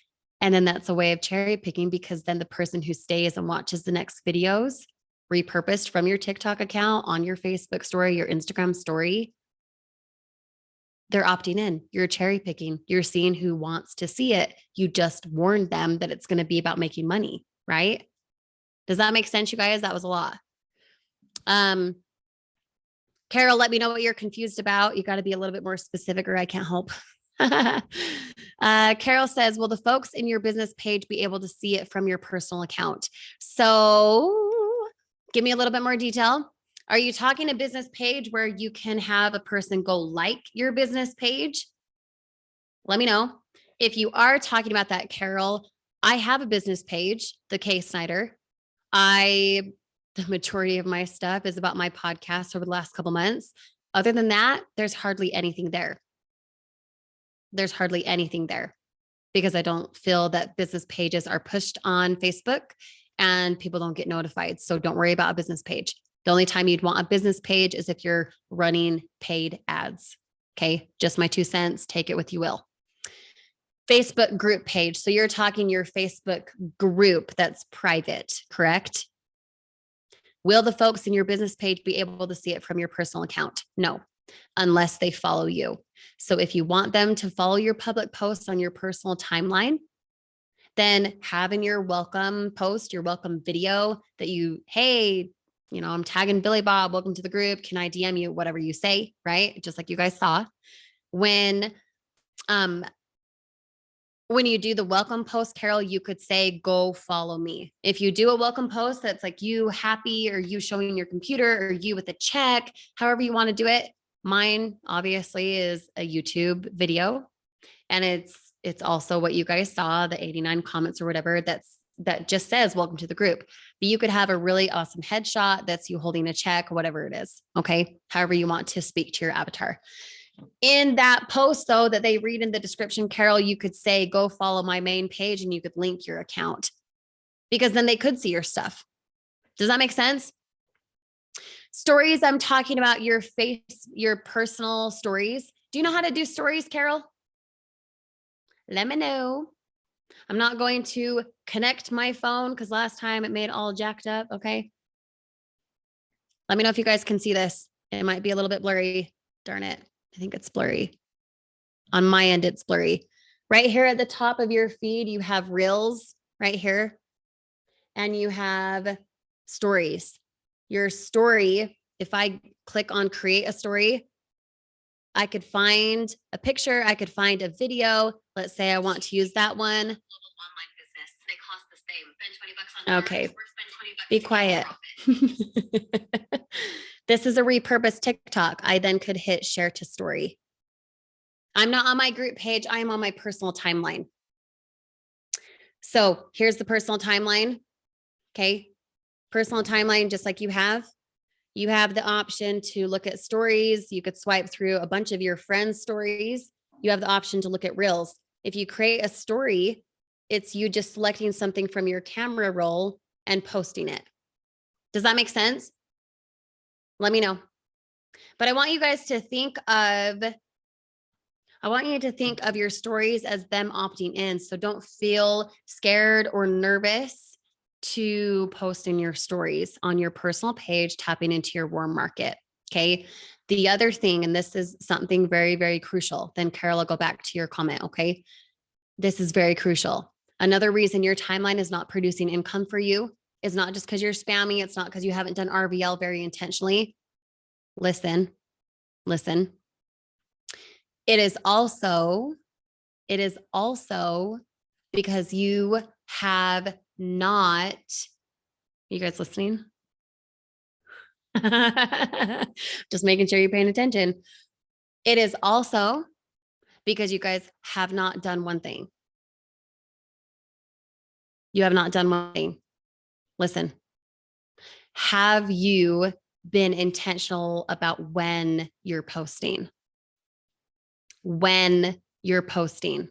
And then that's a way of cherry picking because then the person who stays and watches the next videos repurposed from your TikTok account on your Facebook story, your Instagram story, they're opting in. You're cherry picking. You're seeing who wants to see it. You just warned them that it's going to be about making money, right? Does that make sense, you guys? That was a lot. Carol, let me know what you're confused about. You got to be a little bit more specific or I can't help. Carol says, will the folks in your business page be able to see it from your personal account? So give me a little bit more detail. Are you talking a business page where you can have a person go like your business page? Let me know. If you are talking about that, Carol, I have a business page, the K Snyder. The majority of my stuff is about my podcast over the last couple months. Other than that, there's hardly anything there. There's hardly anything there because I don't feel that business pages are pushed on Facebook and people don't get notified. So don't worry about a business page. The only time you'd want a business page is if you're running paid ads. Okay. Just my 2 cents. Take it with you will. Facebook group page. So you're talking your Facebook group that's private, correct? Will the folks in your business page be able to see it from your personal account? No, unless they follow you. So if you want them to follow your public posts on your personal timeline, then have in your welcome post, your welcome video that hey, I'm tagging Billy Bob, welcome to the group. Can I DM you? Whatever you say, right? Just like you guys saw. When when you do the welcome post, Carol, you could say, go follow me. If you do a welcome post that's like you happy or you showing your computer or you with a check, however you want to do it. Mine obviously is a YouTube video. And it's also what you guys saw, the 89 comments or whatever that just says welcome to the group. But you could have a really awesome headshot that's you holding a check, whatever it is. Okay. However you want to speak to your avatar. In that post, though, that they read in the description, Carol, you could say, go follow my main page, and you could link your account because then they could see your stuff. Does that make sense? Stories, I'm talking about your personal stories. Do you know how to do stories, Carol? Let me know. I'm not going to connect my phone because last time it made all jacked up. Okay. Let me know if you guys can see this. It might be a little bit blurry. Darn it. I think it's blurry. On my end, it's blurry. Right here at the top of your feed, you have reels right here. And you have stories. Your story, if I click on create a story, I could find a picture. I could find a video. Let's say I want to use that one. Okay. Be quiet. This is a repurposed TikTok. I then could hit share to story. I'm not on my group page. I am on my personal timeline. So here's the personal timeline. Okay. Personal timeline, just like you have the option to look at stories. You could swipe through a bunch of your friends' stories. You have the option to look at reels. If you create a story, it's you just selecting something from your camera roll and posting it. Does that make sense? Let me know. But I want you guys to think of your stories as them opting in. So don't feel scared or nervous to post in your stories on your personal page, tapping into your warm market. Okay. The other thing, and this is something very, very crucial, then Carol, I'll go back to your comment. Okay. This is very crucial. Another reason your timeline is not producing income for you is not just because you're spamming. It's not because you haven't done RVL very intentionally. Listen. It is also because you have not, you guys listening? Just making sure you're paying attention. It is also because you guys have not done one thing. You have not done one thing. Listen, have you been intentional about when you're posting? When you're posting.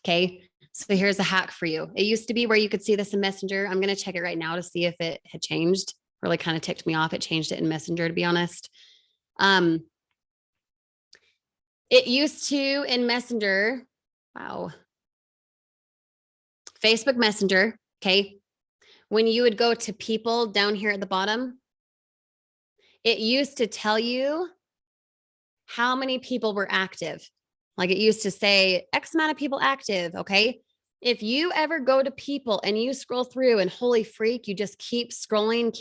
Okay. So here's a hack for you. It used to be where you could see this in Messenger. I'm going to check it right now to see if it had changed. Really kind of ticked me off. It changed it in Messenger, to be honest. It used to in Messenger. Wow. Facebook Messenger. Okay. When you would go to people down here at the bottom, it used to tell you how many people were active. Like it used to say X amount of people active. Okay. If you ever go to people and you scroll through and holy freak, you just keep scrolling,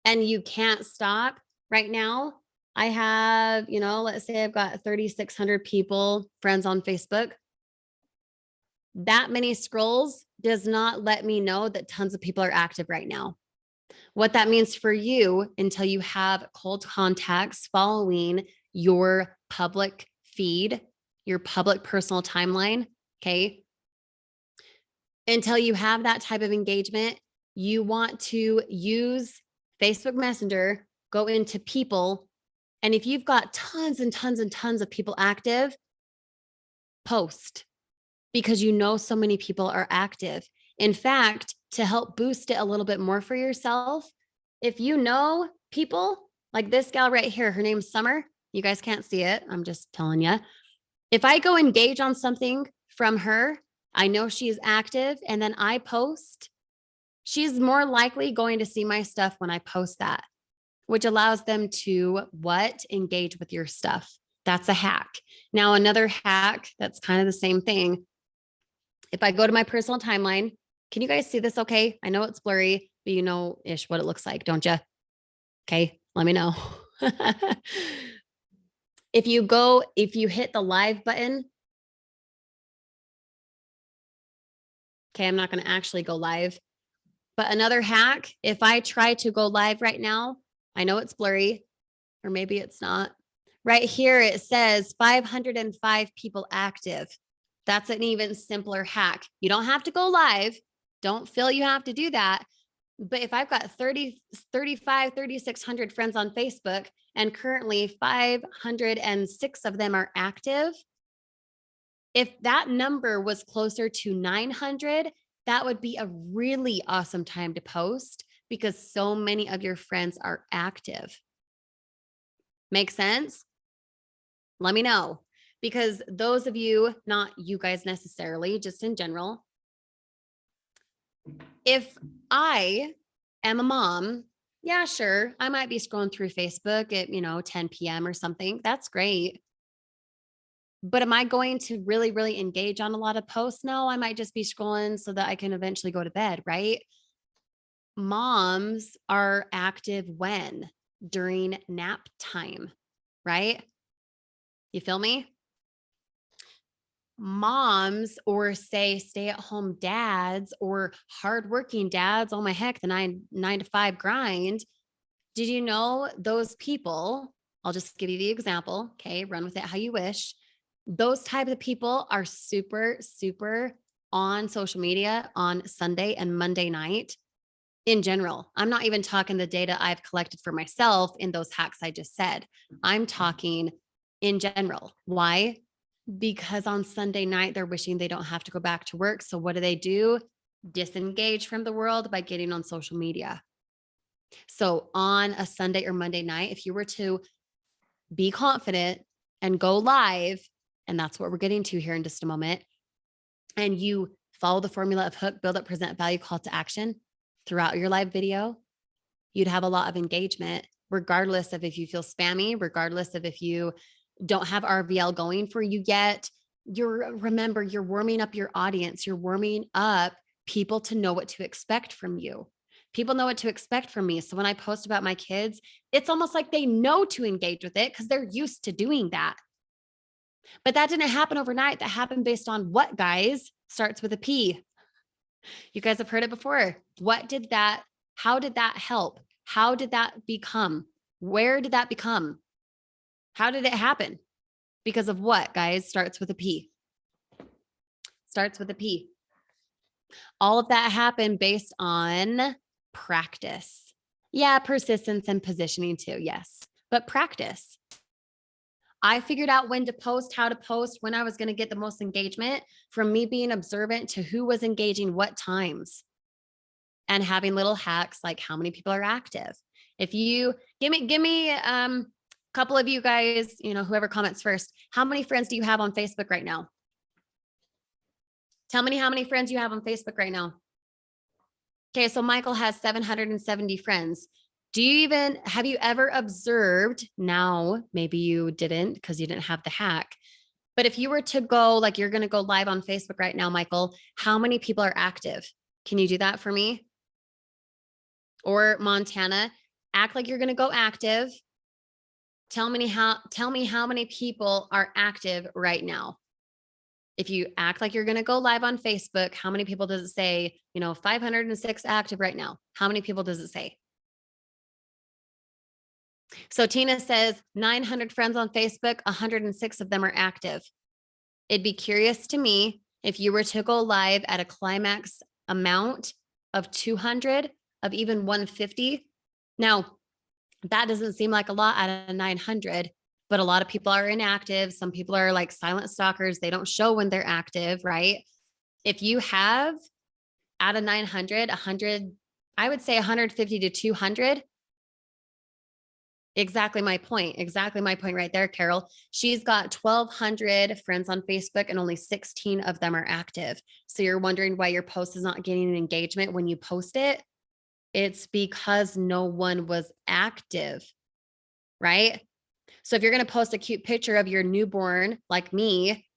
and you can't stop. Right now, I have, let's say I've got 3,600 people, friends on Facebook. That many scrolls does not let me know that tons of people are active right now. What that means for you until you have cold contacts following your public feed, your public personal timeline, okay? Until you have that type of engagement, you want to use Facebook Messenger, go into people, and if you've got tons and tons and tons of people active, post because you know so many people are active. In fact, to help boost it a little bit more for yourself, if you know people like this gal right here, her name's Summer. You guys can't see it. I'm just telling you. If I go engage on something from her, I know she's active and then I post, she's more likely going to see my stuff when I post that, which allows them to engage with your stuff. That's a hack. Now, another hack that's kind of the same thing. If I go to my personal timeline, can you guys see this okay? I know it's blurry, but you know-ish what it looks like, don't you? Okay, let me know. If you hit the live button Okay, I'm not going to actually go live. But another hack, if I try to go live right now, I know it's blurry, or maybe it's not. Right here, it says 505 people active. That's an even simpler hack. You don't have to go live. Don't feel you have to do that. But if I've got 3,600 friends on Facebook and currently 506 of them are active, if that number was closer to 900, that would be a really awesome time to post because so many of your friends are active. Make sense? Let me know. Because those of you, not you guys necessarily, just in general, if I am a mom, yeah, sure, I might be scrolling through Facebook at 10 p.m. or something. That's great. But am I going to really, really engage on a lot of posts? No, I might just be scrolling so that I can eventually go to bed, right? Moms are active when? During nap time, right? You feel me? Moms, or say stay-at-home dads or hardworking dads, oh my heck, the nine to five grind. Did you know those people? I'll just give you the example. Okay, run with it how you wish. Those type of people are super, super on social media on Sunday and Monday night in general. I'm not even talking the data I've collected for myself in those hacks I just said. I'm talking in general. Why? Because on Sunday night, they're wishing they don't have to go back to work. So what do? Disengage from the world by getting on social media. So on a Sunday or Monday night, if you were to be confident and go live, and that's what we're getting to here in just a moment, and you follow the formula of hook, build up, present, value, call to action throughout your live video, you'd have a lot of engagement, regardless of if you feel spammy, regardless of if you don't have RVL going for you yet. Remember, you're warming up your audience. You're warming up people to know what to expect from you. People know what to expect from me. So when I post about my kids, it's almost like they know to engage with it because they're used to doing that. But that didn't happen overnight. That happened based on what, guys? Starts with a P. You guys have heard it before. How did that help? How did that become? Where did that become? How did it happen? Because of what, guys? Starts with a P. Starts with a P. All of that happened based on practice. Yeah, persistence and positioning too, yes, but practice. I figured out when to post, how to post, when I was going to get the most engagement from me being observant to who was engaging what times and having little hacks like how many people are active. If you give me a couple of you guys, whoever comments first, how many friends do you have on Facebook right now? Tell me how many friends you have on Facebook right now. Okay, so Michael has 770 friends. Have you ever observed, now maybe you didn't because you didn't have the hack, but if you were to go, like you're going to go live on Facebook right now, Michael, how many people are active? Can you do that for me? Or Montana, act like you're going to go active. Tell me how many people are active right now. If you act like you're going to go live on Facebook, how many people does it say? 506 active right now. How many people does it say? So Tina says 900 friends on Facebook, 106 of them are active. It'd be curious to me if you were to go live at a climax amount of 200, of even 150. Now, that doesn't seem like a lot out of 900, but a lot of people are inactive. Some people are like silent stalkers. They don't show when they're active, right? If you have out of 900, 100, I would say 150 to 200. Exactly my point right there, Carol. She's got 1,200 friends on Facebook and only 16 of them are active. So you're wondering why your post is not getting an engagement when you post it. It's because no one was active, right? So if you're going to post a cute picture of your newborn, like me,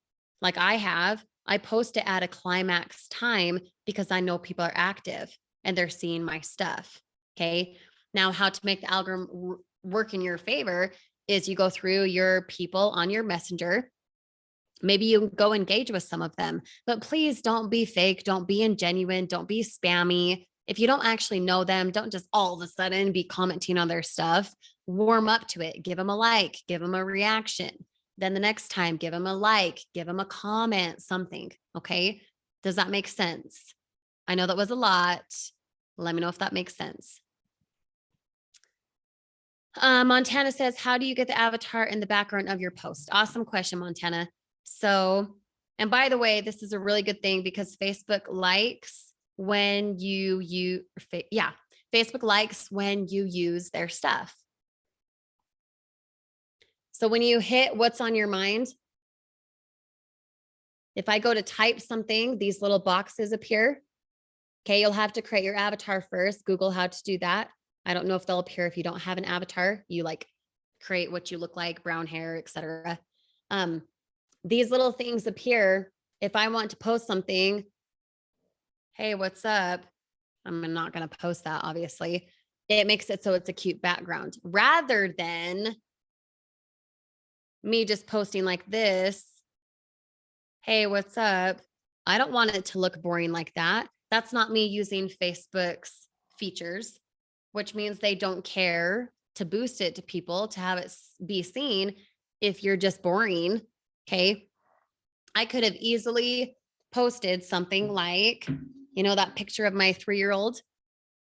like I post it at a climax time because I know people are active and they're seeing my stuff. Okay. Now, how to make the algorithm work in your favor is you go through your people on your messenger, Maybe you go engage with some of them, but please don't be fake. Don't be ingenuine. Don't be spammy. If you don't actually know them, don't just all of a sudden be commenting on their stuff. Warm up to it. Give them a like, give them a reaction. Then the next time, give them a like, give them a comment, something. Okay. Does that make sense? I know that was a lot. Let me know if that makes sense. Montana says, how do you get the avatar in the background of your post? Awesome question, Montana. So, and by the way, this is a really good thing because Facebook likes when Facebook likes when you use their stuff. So when you hit what's on your mind, if I go to type something, these little boxes appear. Okay, you'll have to create your avatar first. Google how to do that. I don't know if they'll appear if you don't have an avatar. You like create what you look like, brown hair, etc. These little things appear. If I want to post something, hey, what's up? I'm not going to post that, obviously. It makes it so it's a cute background rather than me just posting like this. Hey, what's up? I don't want it to look boring like that. That's not me using Facebook's features, which means they don't care to boost it to people to have it be seen if you're just boring. Okay. I could have easily posted something like, that picture of my 3-year-old.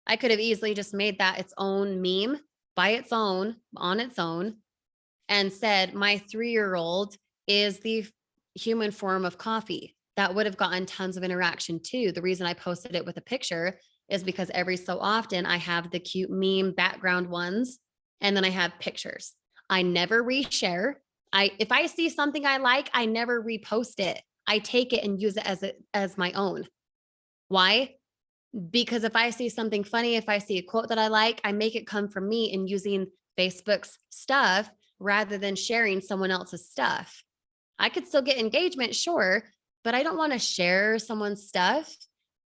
I could have easily just made that its own meme by its own, on its own, and said, my 3-year-old is the human form of coffee. That would have gotten tons of interaction too. The reason I posted it with a picture is because every so often I have the cute meme background ones, and then I have pictures. I never reshare. If I see something I like, I never repost it. I take it and use it as my own. Why? Because if I see something funny, if I see a quote that I like, I make it come from me and using Facebook's stuff rather than sharing someone else's stuff. I could still get engagement, sure, but I don't want to share someone's stuff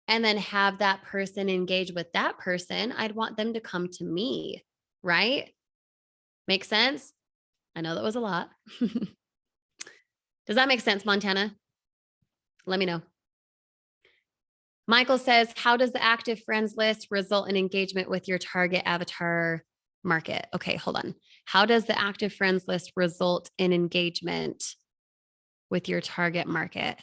and then have that person engage with that person. I'd want them to come to me, right? Make sense? I know that was a lot. Does that make sense, Montana? Let me know. Michael says, how does the active friends list result in engagement with your target avatar market? Okay, hold on. How does the active friends list result in engagement with your target market?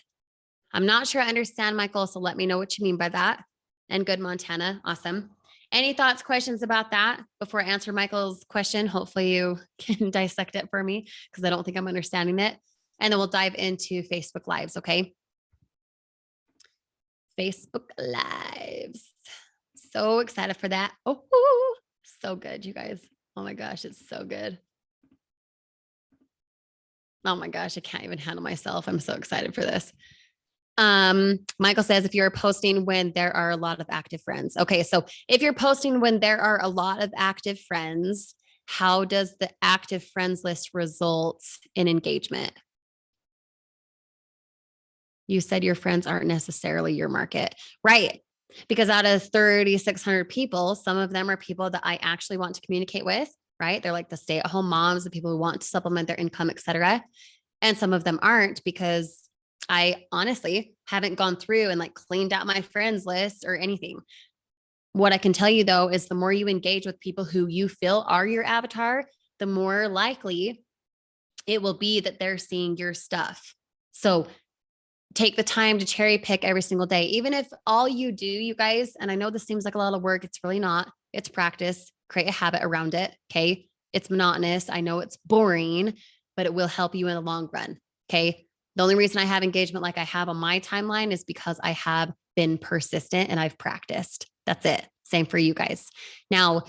I'm not sure I understand, Michael, so let me know what you mean by that. And good, Montana. Awesome. Any thoughts, questions about that before I answer Michael's question? Hopefully you can dissect it for me because I don't think I'm understanding it. And then we'll dive into Facebook Lives, okay? Facebook Lives. So excited for that. Oh, so good, you guys. Oh my gosh, it's so good. Oh my gosh, I can't even handle myself. I'm so excited for this. Michael says, if you're posting when there are a lot of active friends. Okay. So if you're posting when there are a lot of active friends, how does the active friends list result in engagement? You said your friends aren't necessarily your market, right? Because out of 3,600 people, some of them are people that I actually want to communicate with, right? They're like the stay-at-home moms, the people who want to supplement their income, et cetera. And some of them aren't because I honestly haven't gone through and like cleaned out my friends list or anything. What I can tell you though, is the more you engage with people who you feel are your avatar, the more likely it will be that they're seeing your stuff. So take the time to cherry pick every single day, even if all you do, you guys, and I know this seems like a lot of work. It's really not. It's practice. Create a habit around it. Okay. It's monotonous. I know it's boring, but it will help you in the long run. Okay. The only reason I have engagement like I have on my timeline is because I have been persistent and I've practiced. That's it. Same for you guys. Now,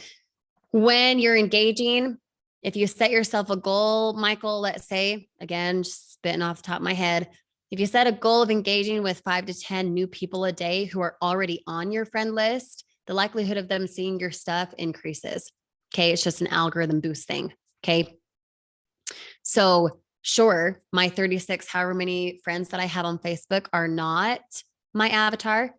when you're engaging, if you set yourself a goal, Michael, let's say, again, just spitting off the top of my head, if you set a goal of engaging with 5 to 10 new people a day who are already on your friend list, the likelihood of them seeing your stuff increases. Okay. It's just an algorithm boost thing. Okay. So sure, my 36, however many friends that I have on Facebook are not my avatar.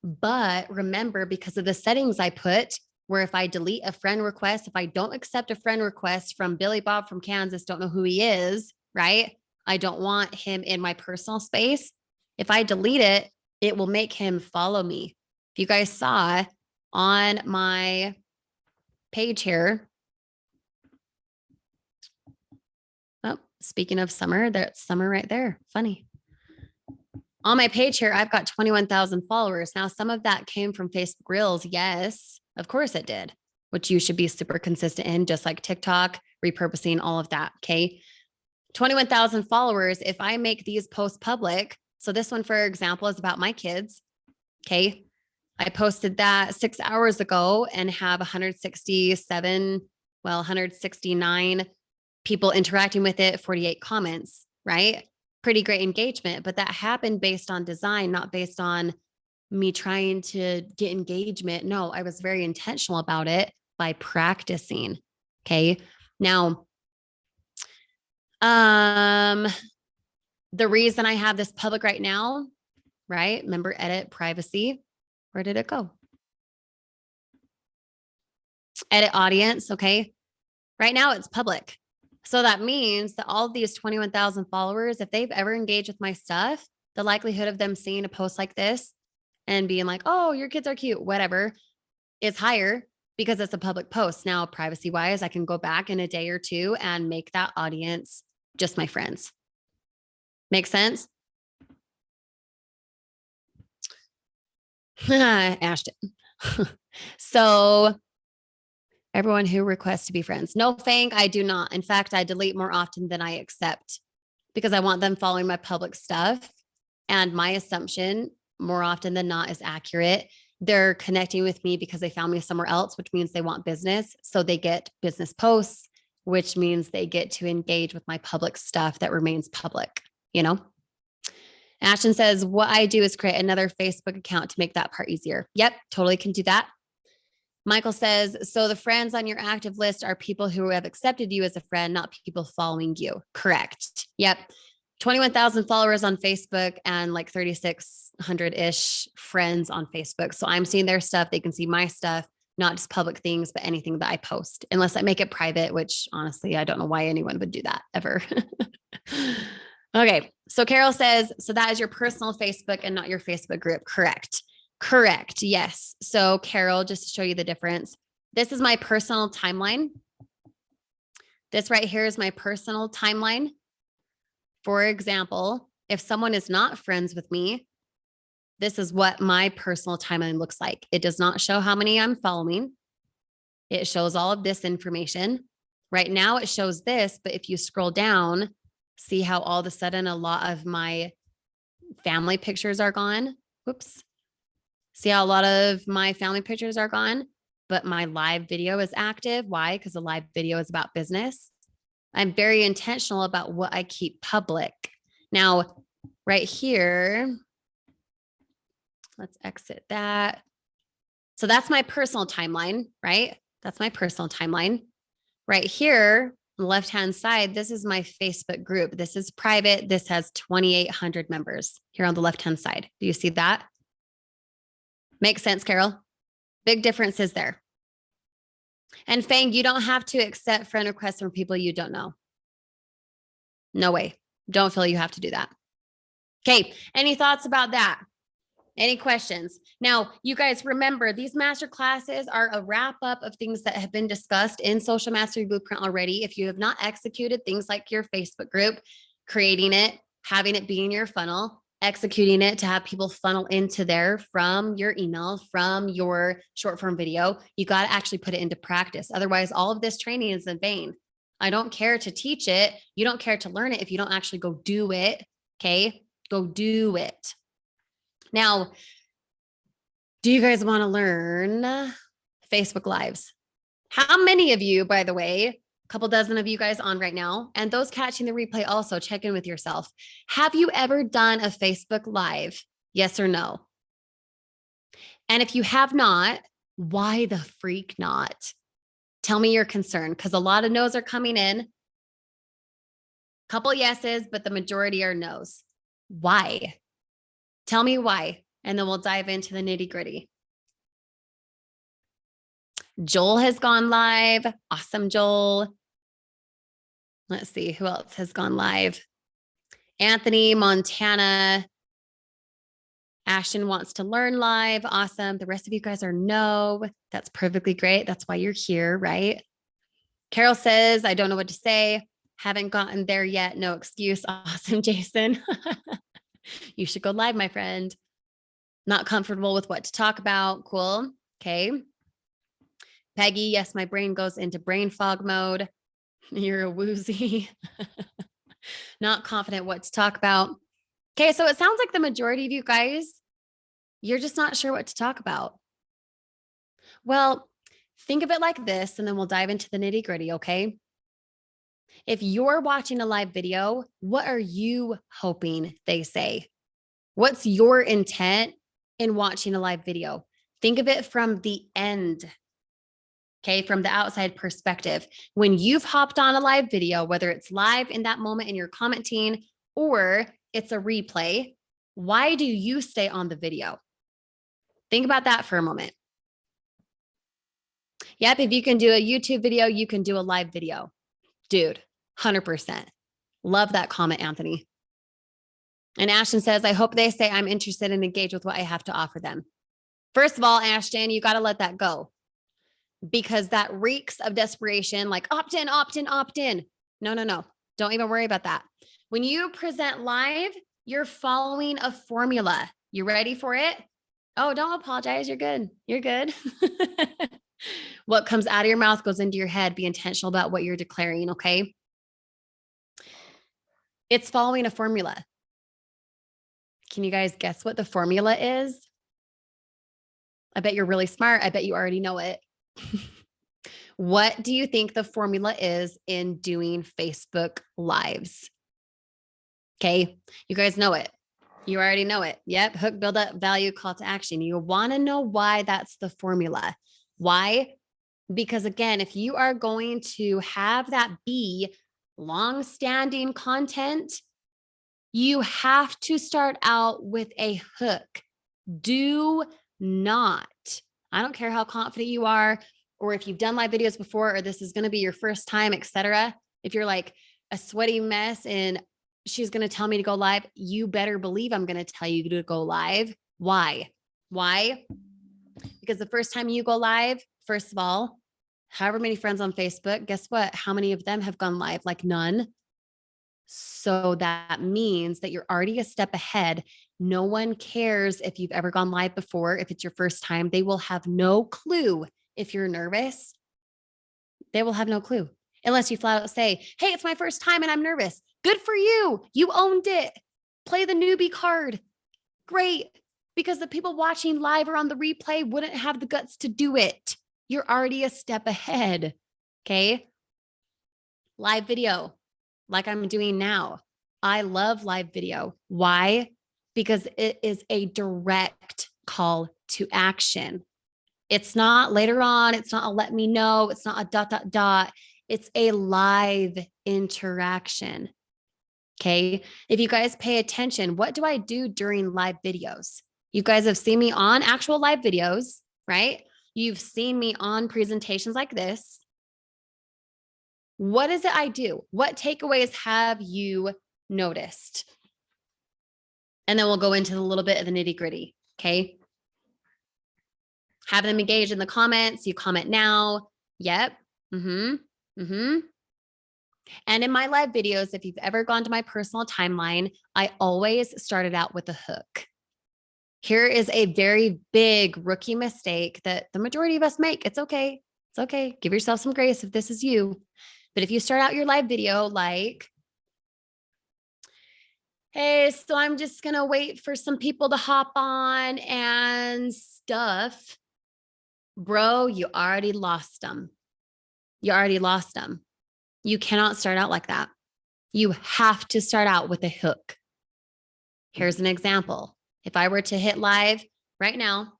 But remember, because of the settings I put, where if I delete a friend request, if I don't accept a friend request from Billy Bob from Kansas, don't know who he is, right? I don't want him in my personal space. If I delete it, it will make him follow me. If you guys saw on my page here, oh, speaking of summer, there's summer right there. Funny. On my page here, I've got 21,000 followers. Now, some of that came from Facebook Reels. Yes, of course it did, which you should be super consistent in, just like TikTok, repurposing, all of that. Okay. 21,000 followers. If I make these posts public, so this one, for example, is about my kids. Okay. I posted that 6 hours ago and have 169 people interacting with it, 48 comments, right? Pretty great engagement, but that happened based on design, not based on me trying to get engagement. No, I was very intentional about it by practicing. Okay. Now, the reason I have this public right now, right? Remember, edit, privacy. Where did it go? Edit audience. Okay. Right now it's public. So that means that all of these 21,000 followers, if they've ever engaged with my stuff, the likelihood of them seeing a post like this and being like, oh, your kids are cute, whatever, is higher because it's a public post. Now, privacy wise, I can go back in a day or two and make that audience just my friends. Make sense? Ashton. So everyone who requests to be friends. No, Fang, I do not. In fact, I delete more often than I accept because I want them following my public stuff. And my assumption, more often than not, is accurate. They're connecting with me because they found me somewhere else, which means they want business. So they get business posts, which means they get to engage with my public stuff that remains public, you know? Ashton says, what I do is create another Facebook account to make that part easier. Yep, totally can do that. Michael says, so the friends on your active list are people who have accepted you as a friend, not people following you. Correct. Yep. 21,000 followers on Facebook and like 3,600-ish friends on Facebook. So I'm seeing their stuff. They can see my stuff, not just public things, but anything that I post, unless I make it private, which honestly, I don't know why anyone would do that ever. Okay. So Carol says, so that is your personal Facebook and not your Facebook group. Correct. Correct. Yes. So Carol, just to show you the difference, this is my personal timeline. This right here is my personal timeline. For example, if someone is not friends with me, this is what my personal timeline looks like. It does not show how many I'm following. It shows all of this information. Right now it shows this, but if you scroll down, see how all of a sudden a lot of my family pictures are gone. Whoops. See how a lot of my family pictures are gone, but my live video is active. Why? Because the live video is about business. I'm very intentional about what I keep public. Now, right here, let's exit that. So that's my personal timeline, right? That's my personal timeline. Right here, on the left-hand side, this is my Facebook group. This is private. This has 2,800 members here on the left-hand side. Do you see that? Makes sense, Carol? Big differences there. And Fang, you don't have to accept friend requests from people you don't know. No way. Don't feel you have to do that. Okay. Any thoughts about that? Any questions? Now, you guys remember these master classes are a wrap up of things that have been discussed in Social Mastery Blueprint already. If you have not executed things like your Facebook group, creating it, having it be in your funnel, executing it to have people funnel into there from your email, from your short form video, you got to actually put it into practice. Otherwise, all of this training is in vain. I don't care to teach it. You don't care to learn it if you don't actually go do it. Okay. Go do it. Now, do you guys want to learn Facebook Lives? How many of you, by the way, a couple dozen of you guys on right now, and those catching the replay also, check in with yourself. Have you ever done a Facebook Live? Yes or no? And if you have not, why the freak not? Tell me your concern, because a lot of no's are coming in. Couple yeses, but the majority are no's. Why? Tell me why, and then we'll dive into the nitty gritty. Joel has gone live. Awesome, Joel. Let's see who else has gone live. Anthony, Montana. Ashton wants to learn live. Awesome. The rest of you guys are no. That's perfectly great. That's why you're here, right? Carol says, I don't know what to say. Haven't gotten there yet. No excuse. Awesome, Jason. You should go live, my friend. Not comfortable with what to talk about. Cool. Okay. Peggy, yes, my brain goes into brain fog mode. You're a woozy. Not confident what to talk about. Okay, so it sounds like the majority of you guys, you're just not sure what to talk about. Well, think of it like this, and then we'll dive into the nitty gritty, okay? If you're watching a live video, what are you hoping they say? What's your intent in watching a live video? Think of it from the end, okay, from the outside perspective. When you've hopped on a live video, whether it's live in that moment and you're commenting or it's a replay, why do you stay on the video? Think about that for a moment. Yep, if you can do a YouTube video, you can do a live video. Dude, 100%. Love that comment, Anthony. And Ashton says, I hope they say I'm interested and engage with what I have to offer them. First of all, Ashton, you got to let that go because that reeks of desperation, like opt in, opt in, opt in. No. Don't even worry about that. When you present live, you're following a formula. You ready for it? Oh, don't apologize. You're good. You're good. What comes out of your mouth goes into your head. Be intentional about what you're declaring, okay? It's following a formula. Can you guys guess what the formula is? I bet you're really smart. I bet you already know it. What do you think the formula is in doing Facebook Lives? Okay, you guys know it. You already know it. Yep, hook, build up, value, call to action. You want to know why that's the formula. Why? Because again, if you are going to have that be long-standing content, you have to start out with a hook. Do not, I don't care how confident you are, or if you've done live videos before, or this is going to be your first time, etc. If you're like a sweaty mess and she's going to tell me to go live, you better believe I'm going to tell you to go live. Why? Because the first time you go live, first of all, however many friends on Facebook, guess what? How many of them have gone live? Like none. So that means that you're already a step ahead. No one cares if you've ever gone live before. If it's your first time, they will have no clue. If you're nervous, they will have no clue unless you flat out say, hey, it's my first time and I'm nervous. Good for you. You owned it. Play the newbie card. Great. Because the people watching live or on the replay wouldn't have the guts to do it. You're already a step ahead. Okay. Live video, like I'm doing now. I love live video. Why? Because it is a direct call to action. It's not later on. It's not a let me know. It's not a ... It's a live interaction. Okay. If you guys pay attention, what do I do during live videos? You guys have seen me on actual live videos, right? You've seen me on presentations like this. What is it I do? What takeaways have you noticed? And then we'll go into a little bit of the nitty gritty. Okay. Have them engage in the comments. You comment now. Yep. And in my live videos, if you've ever gone to my personal timeline, I always started out with a hook. Here is a very big rookie mistake that the majority of us make. It's okay. It's okay. Give yourself some grace if this is you. But if you start out your live video like, hey, so I'm just going to wait for some people to hop on and stuff. Bro, you already lost them. You already lost them. You cannot start out like that. You have to start out with a hook. Here's an example. If I were to hit live right now,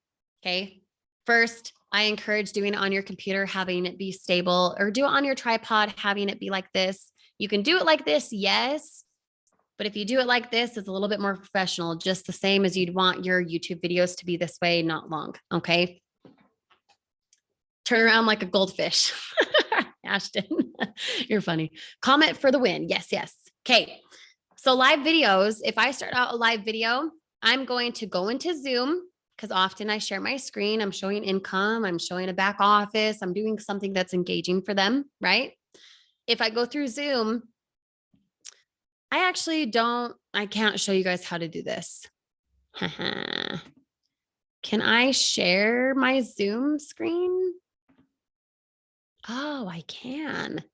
okay, first, I encourage doing it on your computer, having it be stable, or do it on your tripod, having it be like this. You can do it like this, yes. But if you do it like this, it's a little bit more professional, just the same as you'd want your YouTube videos to be this way, not long, okay? Turn around like a goldfish. Ashton, you're funny. Comment for the win. Yes. Okay. So live videos, if I start out a live video, I'm going to go into Zoom because often I share my screen. I'm showing income, I'm showing a back office, I'm doing something that's engaging for them, right? If I go through Zoom, I can't show you guys how to do this. Can I share my Zoom screen? Oh, I can.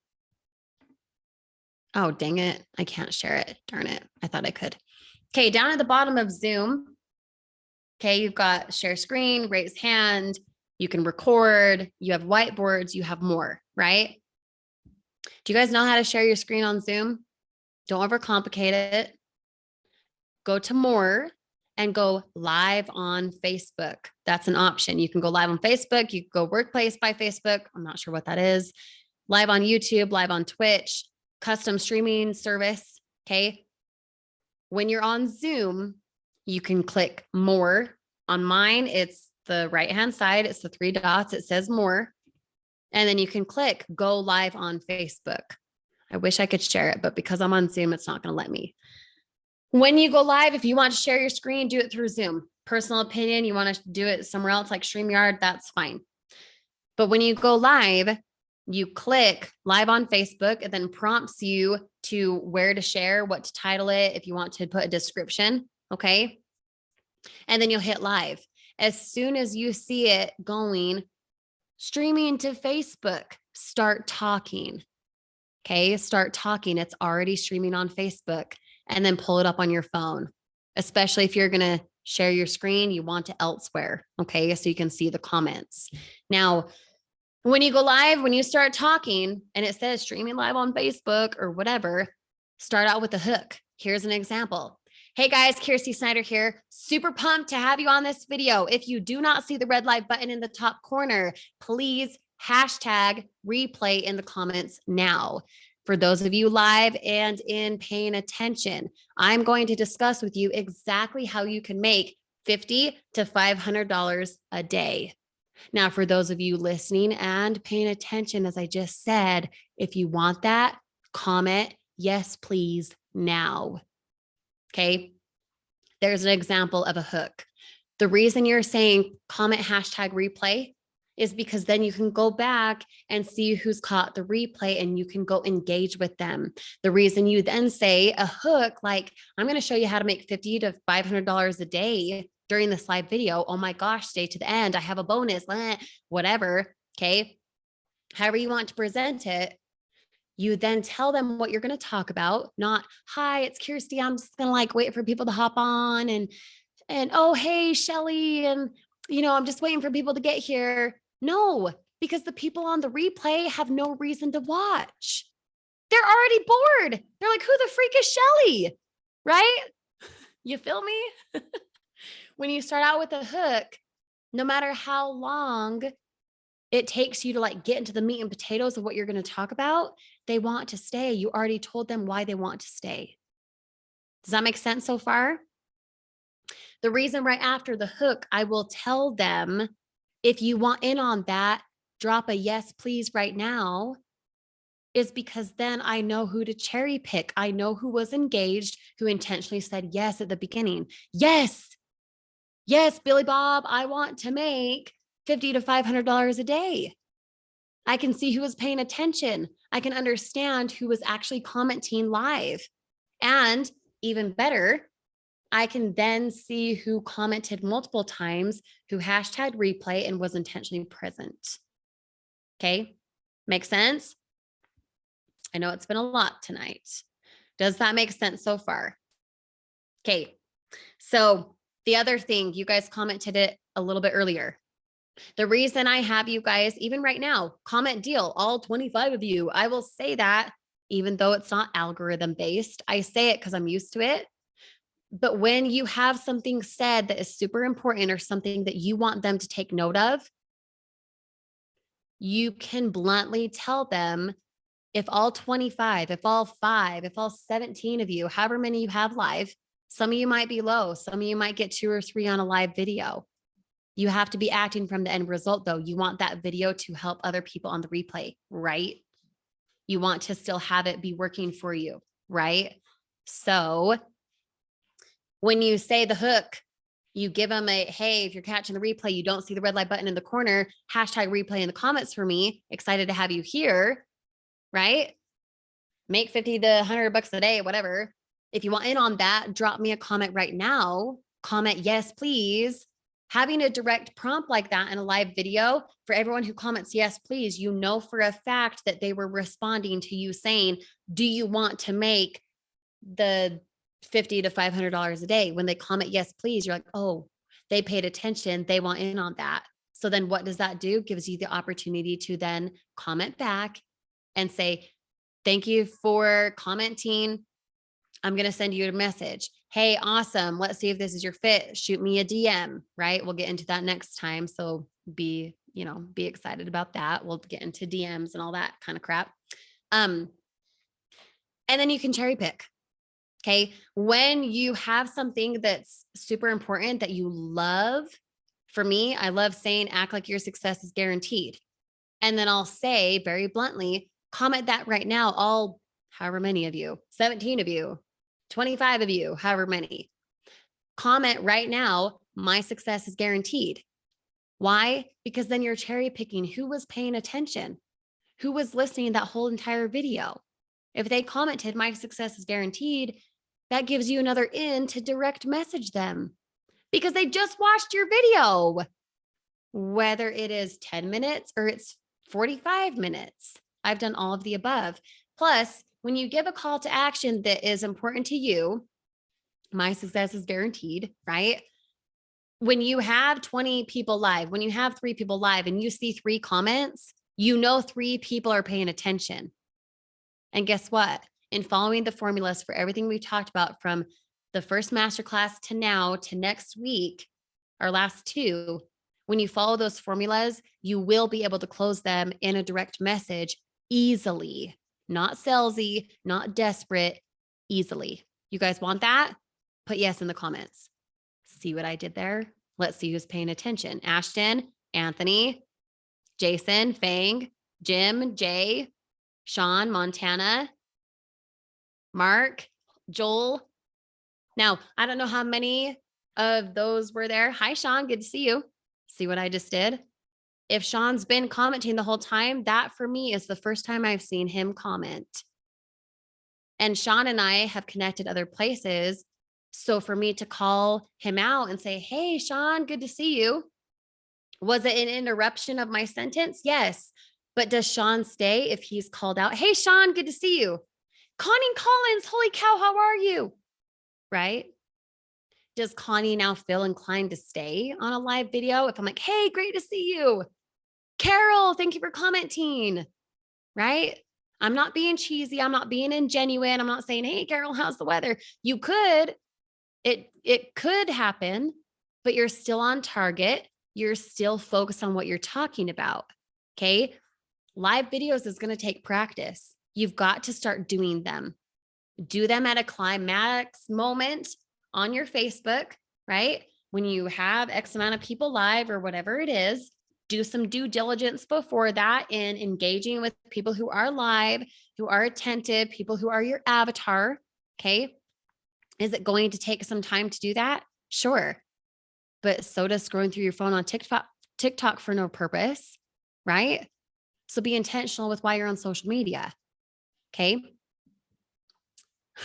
Oh, dang it. I can't share it. Darn it. I thought I could. Okay, down at the bottom of Zoom, okay, you've got share screen, raise hand, you can record, you have whiteboards, you have more, right? Do you guys know how to share your screen on Zoom? Don't overcomplicate it. Go to more and go live on Facebook. That's an option. You can go live on Facebook. You can go Workplace by Facebook. I'm not sure what that is. Live on YouTube, live on Twitch, custom streaming service. Okay. When you're on Zoom, you can click more. On mine, it's the right-hand side. It's the 3 dots. It says more. And then you can click go live on Facebook. I wish I could share it, but because I'm on Zoom, it's not going to let me. When you go live, if you want to share your screen, do it through Zoom. Personal opinion, you want to do it somewhere else like StreamYard, that's fine. But when you go live, you click live on Facebook, it then prompts you to where to share, what to title it, if you want to put a description, okay? And then you'll hit live. As soon as you see it going, streaming to Facebook, start talking, okay? Start talking. It's already streaming on Facebook. And then pull it up on your phone, especially if you're going to share your screen, you want it elsewhere. Okay. So you can see the comments. Now, when you go live, when you start talking and it says streaming live on Facebook or whatever, start out with a hook. Here's an example. Hey guys, Kirsty Snyder here. Super pumped to have you on this video. If you do not see the red live button in the top corner, please hashtag replay in the comments now. For those of you live and in paying attention, I'm going to discuss with you exactly how you can make $50 to $500 a day. Now, for those of you listening and paying attention, as I just said, if you want that, comment, yes, please, now. Okay. There's an example of a hook. The reason you're saying comment hashtag replay is because then you can go back and see who's caught the replay and you can go engage with them. The reason you then say a hook, like I'm going to show you how to make $50 to $500 a day during this live video. Oh my gosh, stay to the end. I have a bonus, whatever. Okay. However you want to present it, you then tell them what you're going to talk about, not, hi, it's Kirsty. I'm just going to like wait for people to hop on and oh, hey, Shelly. And, I'm just waiting for people to get here. No, because the people on the replay have no reason to watch. They're already bored. They're like, who the freak is Shelly? Right? You feel me? When you start out with a hook, no matter how long it takes you to like get into the meat and potatoes of what you're going to talk about, they want to stay. You already told them why they want to stay. Does that make sense so far? The reason right after the hook, I will tell them, if you want in on that, drop a yes, please right now, is because then I know who to cherry pick. I know who was engaged, who intentionally said yes at the beginning. Yes, Billy Bob, I want to make $50 to $500 a day. I can see who was paying attention. I can understand who was actually commenting live. And even better, I can then see who commented multiple times, who hashtag replay and was intentionally present. Okay. Make sense? I know it's been a lot tonight. Does that make sense so far? Okay. So the other thing, you guys commented it a little bit earlier. The reason I have you guys, even right now, comment deal, all 25 of you, I will say that even though it's not algorithm based, I say it because I'm used to it. But when you have something said that is super important or something that you want them to take note of, you can bluntly tell them, if all 25, if all 5, if all 17 of you, however many you have live, some of you might be low, some of you might get 2 or 3 on a live video. You have to be acting from the end result though. You want that video to help other people on the replay, right? You want to still have it be working for you, right? So when you say the hook, you give them a, hey, if you're catching the replay, you don't see the red light button in the corner, hashtag replay in the comments for me. Excited to have you here, right? Make 50 to 100 bucks a day, whatever. If you want in on that, drop me a comment right now. Comment, yes, please. Having a direct prompt like that in a live video for everyone who comments, yes, please, you know for a fact that they were responding to you saying, do you want to make the $50 to $500 a day? When they comment, yes, please, you're like, oh, they paid attention. They want in on that. So then what does that do? Gives you the opportunity to then comment back and say, thank you for commenting. I'm going to send you a message. Hey, awesome. Let's see if this is your fit. Shoot me a DM, right? We'll get into that next time. So be excited about that. We'll get into DMs and all that kind of crap. And then you can cherry pick. Okay. When you have something that's super important that you love, for me, I love saying, act like your success is guaranteed. And then I'll say very bluntly, comment that right now, all however many of you, 17 of you, 25 of you, however many. Comment right now, my success is guaranteed. Why? Because then you're cherry picking who was paying attention, who was listening that whole entire video. If they commented, my success is guaranteed, that gives you another in to direct message them because they just watched your video, whether it is 10 minutes or it's 45 minutes. I've done all of the above. Plus, when you give a call to action that is important to you, my success is guaranteed, right? When you have 20 people live, when you have 3 people live and you see 3 comments, you know 3 people are paying attention. And guess what? In following the formulas for everything we talked about from the first masterclass to now to next week, our last 2, when you follow those formulas, you will be able to close them in a direct message easily, not salesy, not desperate, easily. You guys want that? Put yes in the comments. See what I did there? Let's see who's paying attention. Ashton, Anthony, Jason, Fang, Jim, Jay, Sean, Montana, Mark, Joel. Now, I don't know how many of those were there. Hi, Sean. Good to see you. See what I just did? If Sean's been commenting the whole time, that for me is the first time I've seen him comment. And Sean and I have connected other places. So for me to call him out and say, hey, Sean, good to see you. Was it an interruption of my sentence? Yes. But does Sean stay if he's called out? Hey, Sean, good to see you. Connie Collins, holy cow, how are you? Right? Does Connie now feel inclined to stay on a live video? If I'm like, hey, great to see you. Carol, thank you for commenting. Right? I'm not being cheesy. I'm not being ingenuine. I'm not saying, hey, Carol, how's the weather? You could, it could happen, but you're still on target. You're still focused on what you're talking about. Okay. Live videos is going to take practice. You've got to start doing them. Do them at a climax moment on your Facebook, right? When you have X amount of people live or whatever it is, do some due diligence before that in engaging with people who are live, who are attentive, people who are your avatar. Okay. Is it going to take some time to do that? Sure. But so does scrolling through your phone on TikTok for no purpose, right? So be intentional with why you're on social media. Okay.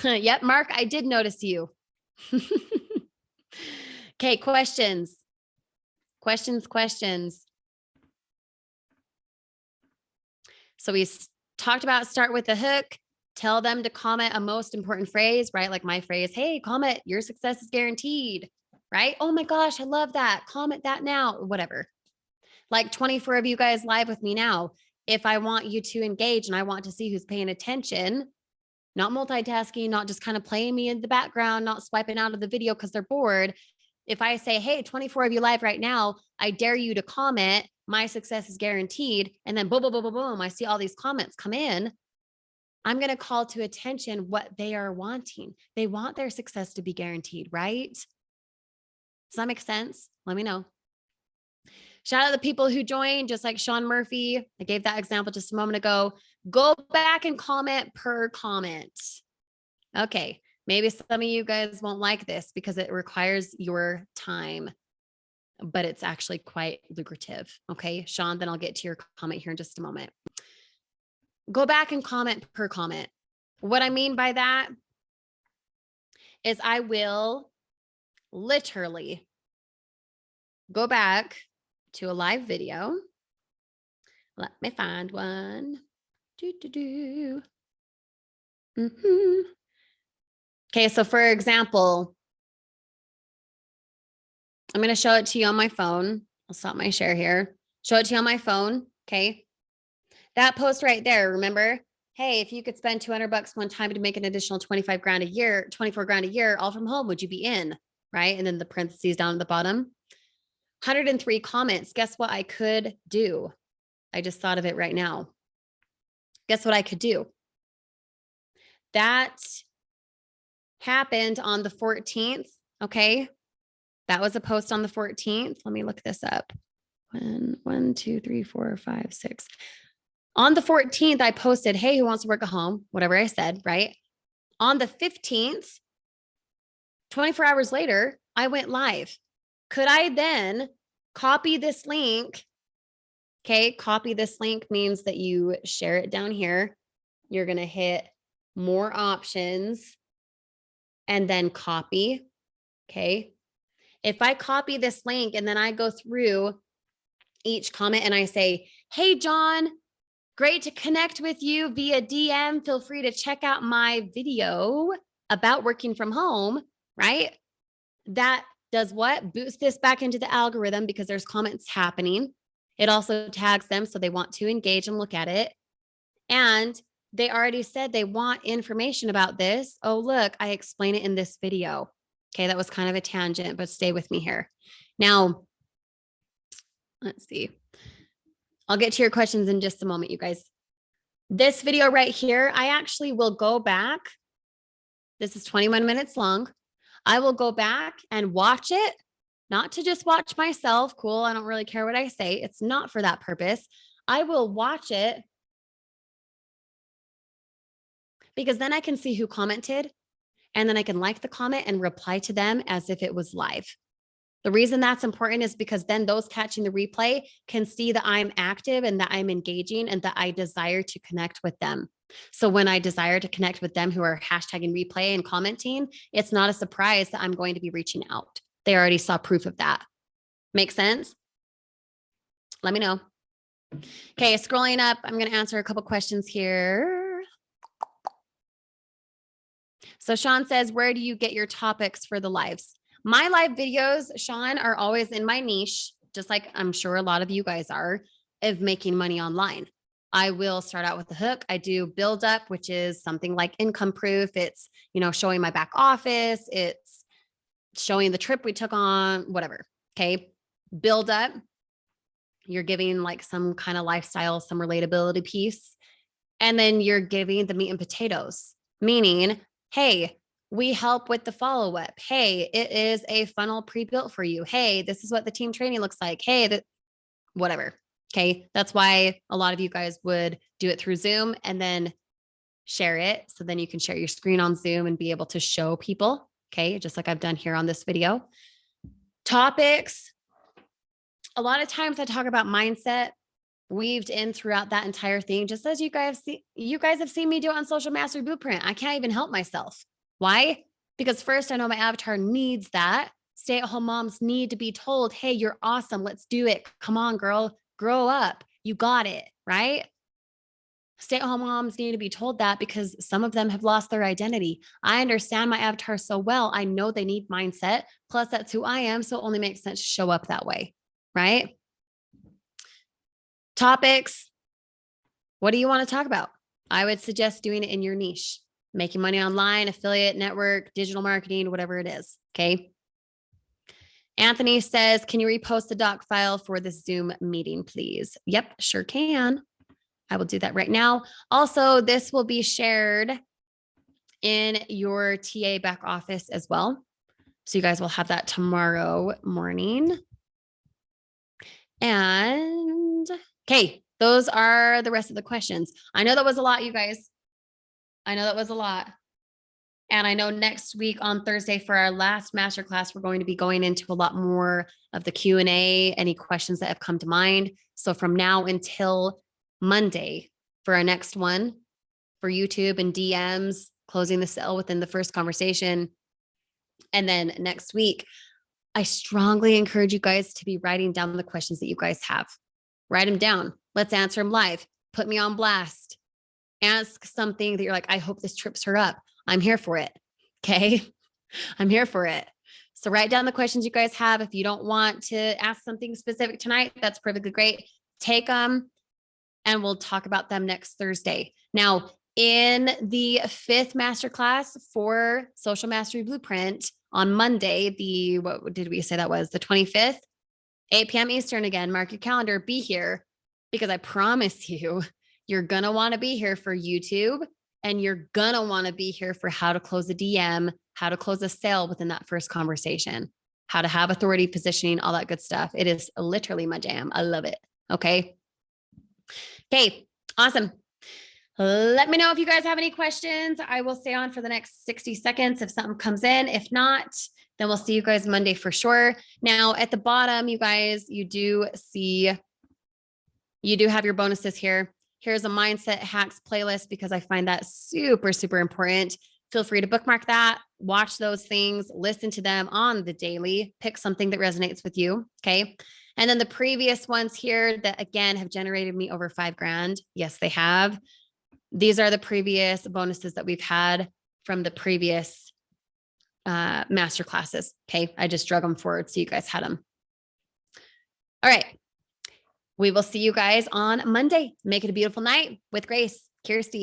Yep, Mark, I did notice you. Okay, questions. So we talked about start with the hook, tell them to comment a most important phrase, right? Like my phrase, hey, comment, your success is guaranteed, right? Oh my gosh, I love that. Comment that now, whatever. Like 24 of you guys live with me now. If I want you to engage and I want to see who's paying attention, not multitasking, not just kind of playing me in the background, not swiping out of the video because they're bored. If I say, hey, 24 of you live right now, I dare you to comment, my success is guaranteed. And then boom, boom, boom, boom, boom, I see all these comments come in. I'm going to call to attention what they are wanting. They want their success to be guaranteed, right? Does that make sense? Let me know. Shout out to the people who joined, just like Sean Murphy. I gave that example just a moment ago. Go back and comment per comment. Okay. Maybe some of you guys won't like this because it requires your time, but it's actually quite lucrative. Okay, Sean, then I'll get to your comment here in just a moment. Go back and comment per comment. What I mean by that is I will literally go back to a live video. Let me find one. Okay, so for example, I'm going to show it to you on my phone. I'll stop my share here. Show it to you on my phone. Okay. That post right there, remember? Hey, if you could spend 200 bucks one time to make an additional 25 grand a year, 24 grand a year, all from home, would you be in? Right? And then the parentheses down at the bottom. 103 comments. Guess what I could do? I just thought of it right now. Guess what I could do? That happened on the 14th. Okay. That was a post on the 14th. Let me look this up. 1, 2, 3, 4, 5, 6. On the 14th, I posted, hey, who wants to work at home? Whatever I said, right? On the 15th, 24 hours later, I went live. Could I then copy this link? Okay, copy this link means that you share it down here. You're going to hit more options and then copy. Okay. If I copy this link and then I go through each comment and I say, hey, John, great to connect with you via DM. Feel free to check out my video about working from home, right? That does what? Boost this back into the algorithm because there's comments happening. It also tags them so they want to engage and look at it. And they already said they want information about this. Oh, look, I explain it in this video. Okay, that was kind of a tangent, but stay with me here. Now, let's see. I'll get to your questions in just a moment, you guys. This video right here, I actually will go back. This is 21 minutes long. I will go back and watch it, not to just watch myself. Cool. I don't really care what I say. It's not for that purpose. I will watch it because then I can see who commented and then I can like the comment and reply to them as if it was live. The reason that's important is because then those catching the replay can see that I'm active and that I'm engaging and that I desire to connect with them. So when I desire to connect with them who are hashtagging replay and commenting, it's not a surprise that I'm going to be reaching out. They already saw proof of that. Make sense? Let me know. Okay, scrolling up, I'm going to answer a couple questions here. So Sean says, where do you get your topics for the lives? My live videos, Sean, are always in my niche, just like I'm sure a lot of you guys are, of making money online. I will start out with the hook. I do build up, which is something like income proof. It's, showing my back office. It's showing the trip we took on, whatever. Okay. Build up. You're giving like some kind of lifestyle, some relatability piece. And then you're giving the meat and potatoes, meaning, hey, we help with the follow-up. Hey, it is a funnel pre-built for you. Hey, this is what the team training looks like. Hey, whatever. Okay. That's why a lot of you guys would do it through Zoom and then share it. So then you can share your screen on Zoom and be able to show people. Okay. Just like I've done here on this video. Topics. A lot of times I talk about mindset weaved in throughout that entire thing, just as you guys have seen me do it on Social Mastery Blueprint. I can't even help myself. Why? Because first, I know my avatar needs that. Stay-at-home moms need to be told, hey, you're awesome. Let's do it. Come on, girl, grow up. You got it, right? Stay-at-home moms need to be told that because some of them have lost their identity. I understand my avatar so well. I know they need mindset. Plus, that's who I am. So it only makes sense to show up that way, right? Topics. What do you want to talk about? I would suggest doing it in your niche, making money online, affiliate network, digital marketing, whatever it is. Okay. Anthony says, can you repost the doc file for the Zoom meeting, please? Yep, sure can. I will do that right now. Also, this will be shared in your TA back office as well. So you guys will have that tomorrow morning. And okay, those are the rest of the questions. I know that was a lot, you guys. I know that was a lot. And I know next week on Thursday for our last masterclass, we're going to be going into a lot more of the Q&A, any questions that have come to mind. So from now until Monday for our next one for YouTube and DMs, closing the sale within the first conversation. And then next week, I strongly encourage you guys to be writing down the questions that you guys have. Write them down. Let's answer them live. Put me on blast. Ask something that you're like, I hope this trips her up. I'm here for it. Okay. I'm here for it. So write down the questions you guys have. If you don't want to ask something specific tonight, that's perfectly great. Take them and we'll talk about them next Thursday. Now, in the 5th masterclass for Social Mastery Blueprint on Monday, what did we say that was? The 25th, 8 p.m. Eastern again, mark your calendar, be here, because I promise you, you're going to want to be here for YouTube and you're going to want to be here for how to close a DM, how to close a sale within that first conversation, how to have authority positioning, all that good stuff. It is literally my jam. I love it. Okay. Okay. Awesome. Let me know if you guys have any questions. I will stay on for the next 60 seconds if something comes in. If not, then we'll see you guys Monday for sure. Now at the bottom, you guys, you do have your bonuses here. Here's a mindset hacks playlist because I find that super, super important. Feel free to bookmark that, watch those things, listen to them on the daily, pick something that resonates with you. Okay. And then the previous ones here that again have generated me over $5,000. Yes, they have. These are the previous bonuses that we've had from the previous master classes. Okay. I just drug them forward so you guys had them. All right. We will see you guys on Monday. Make it a beautiful night with Grace. Kirsty.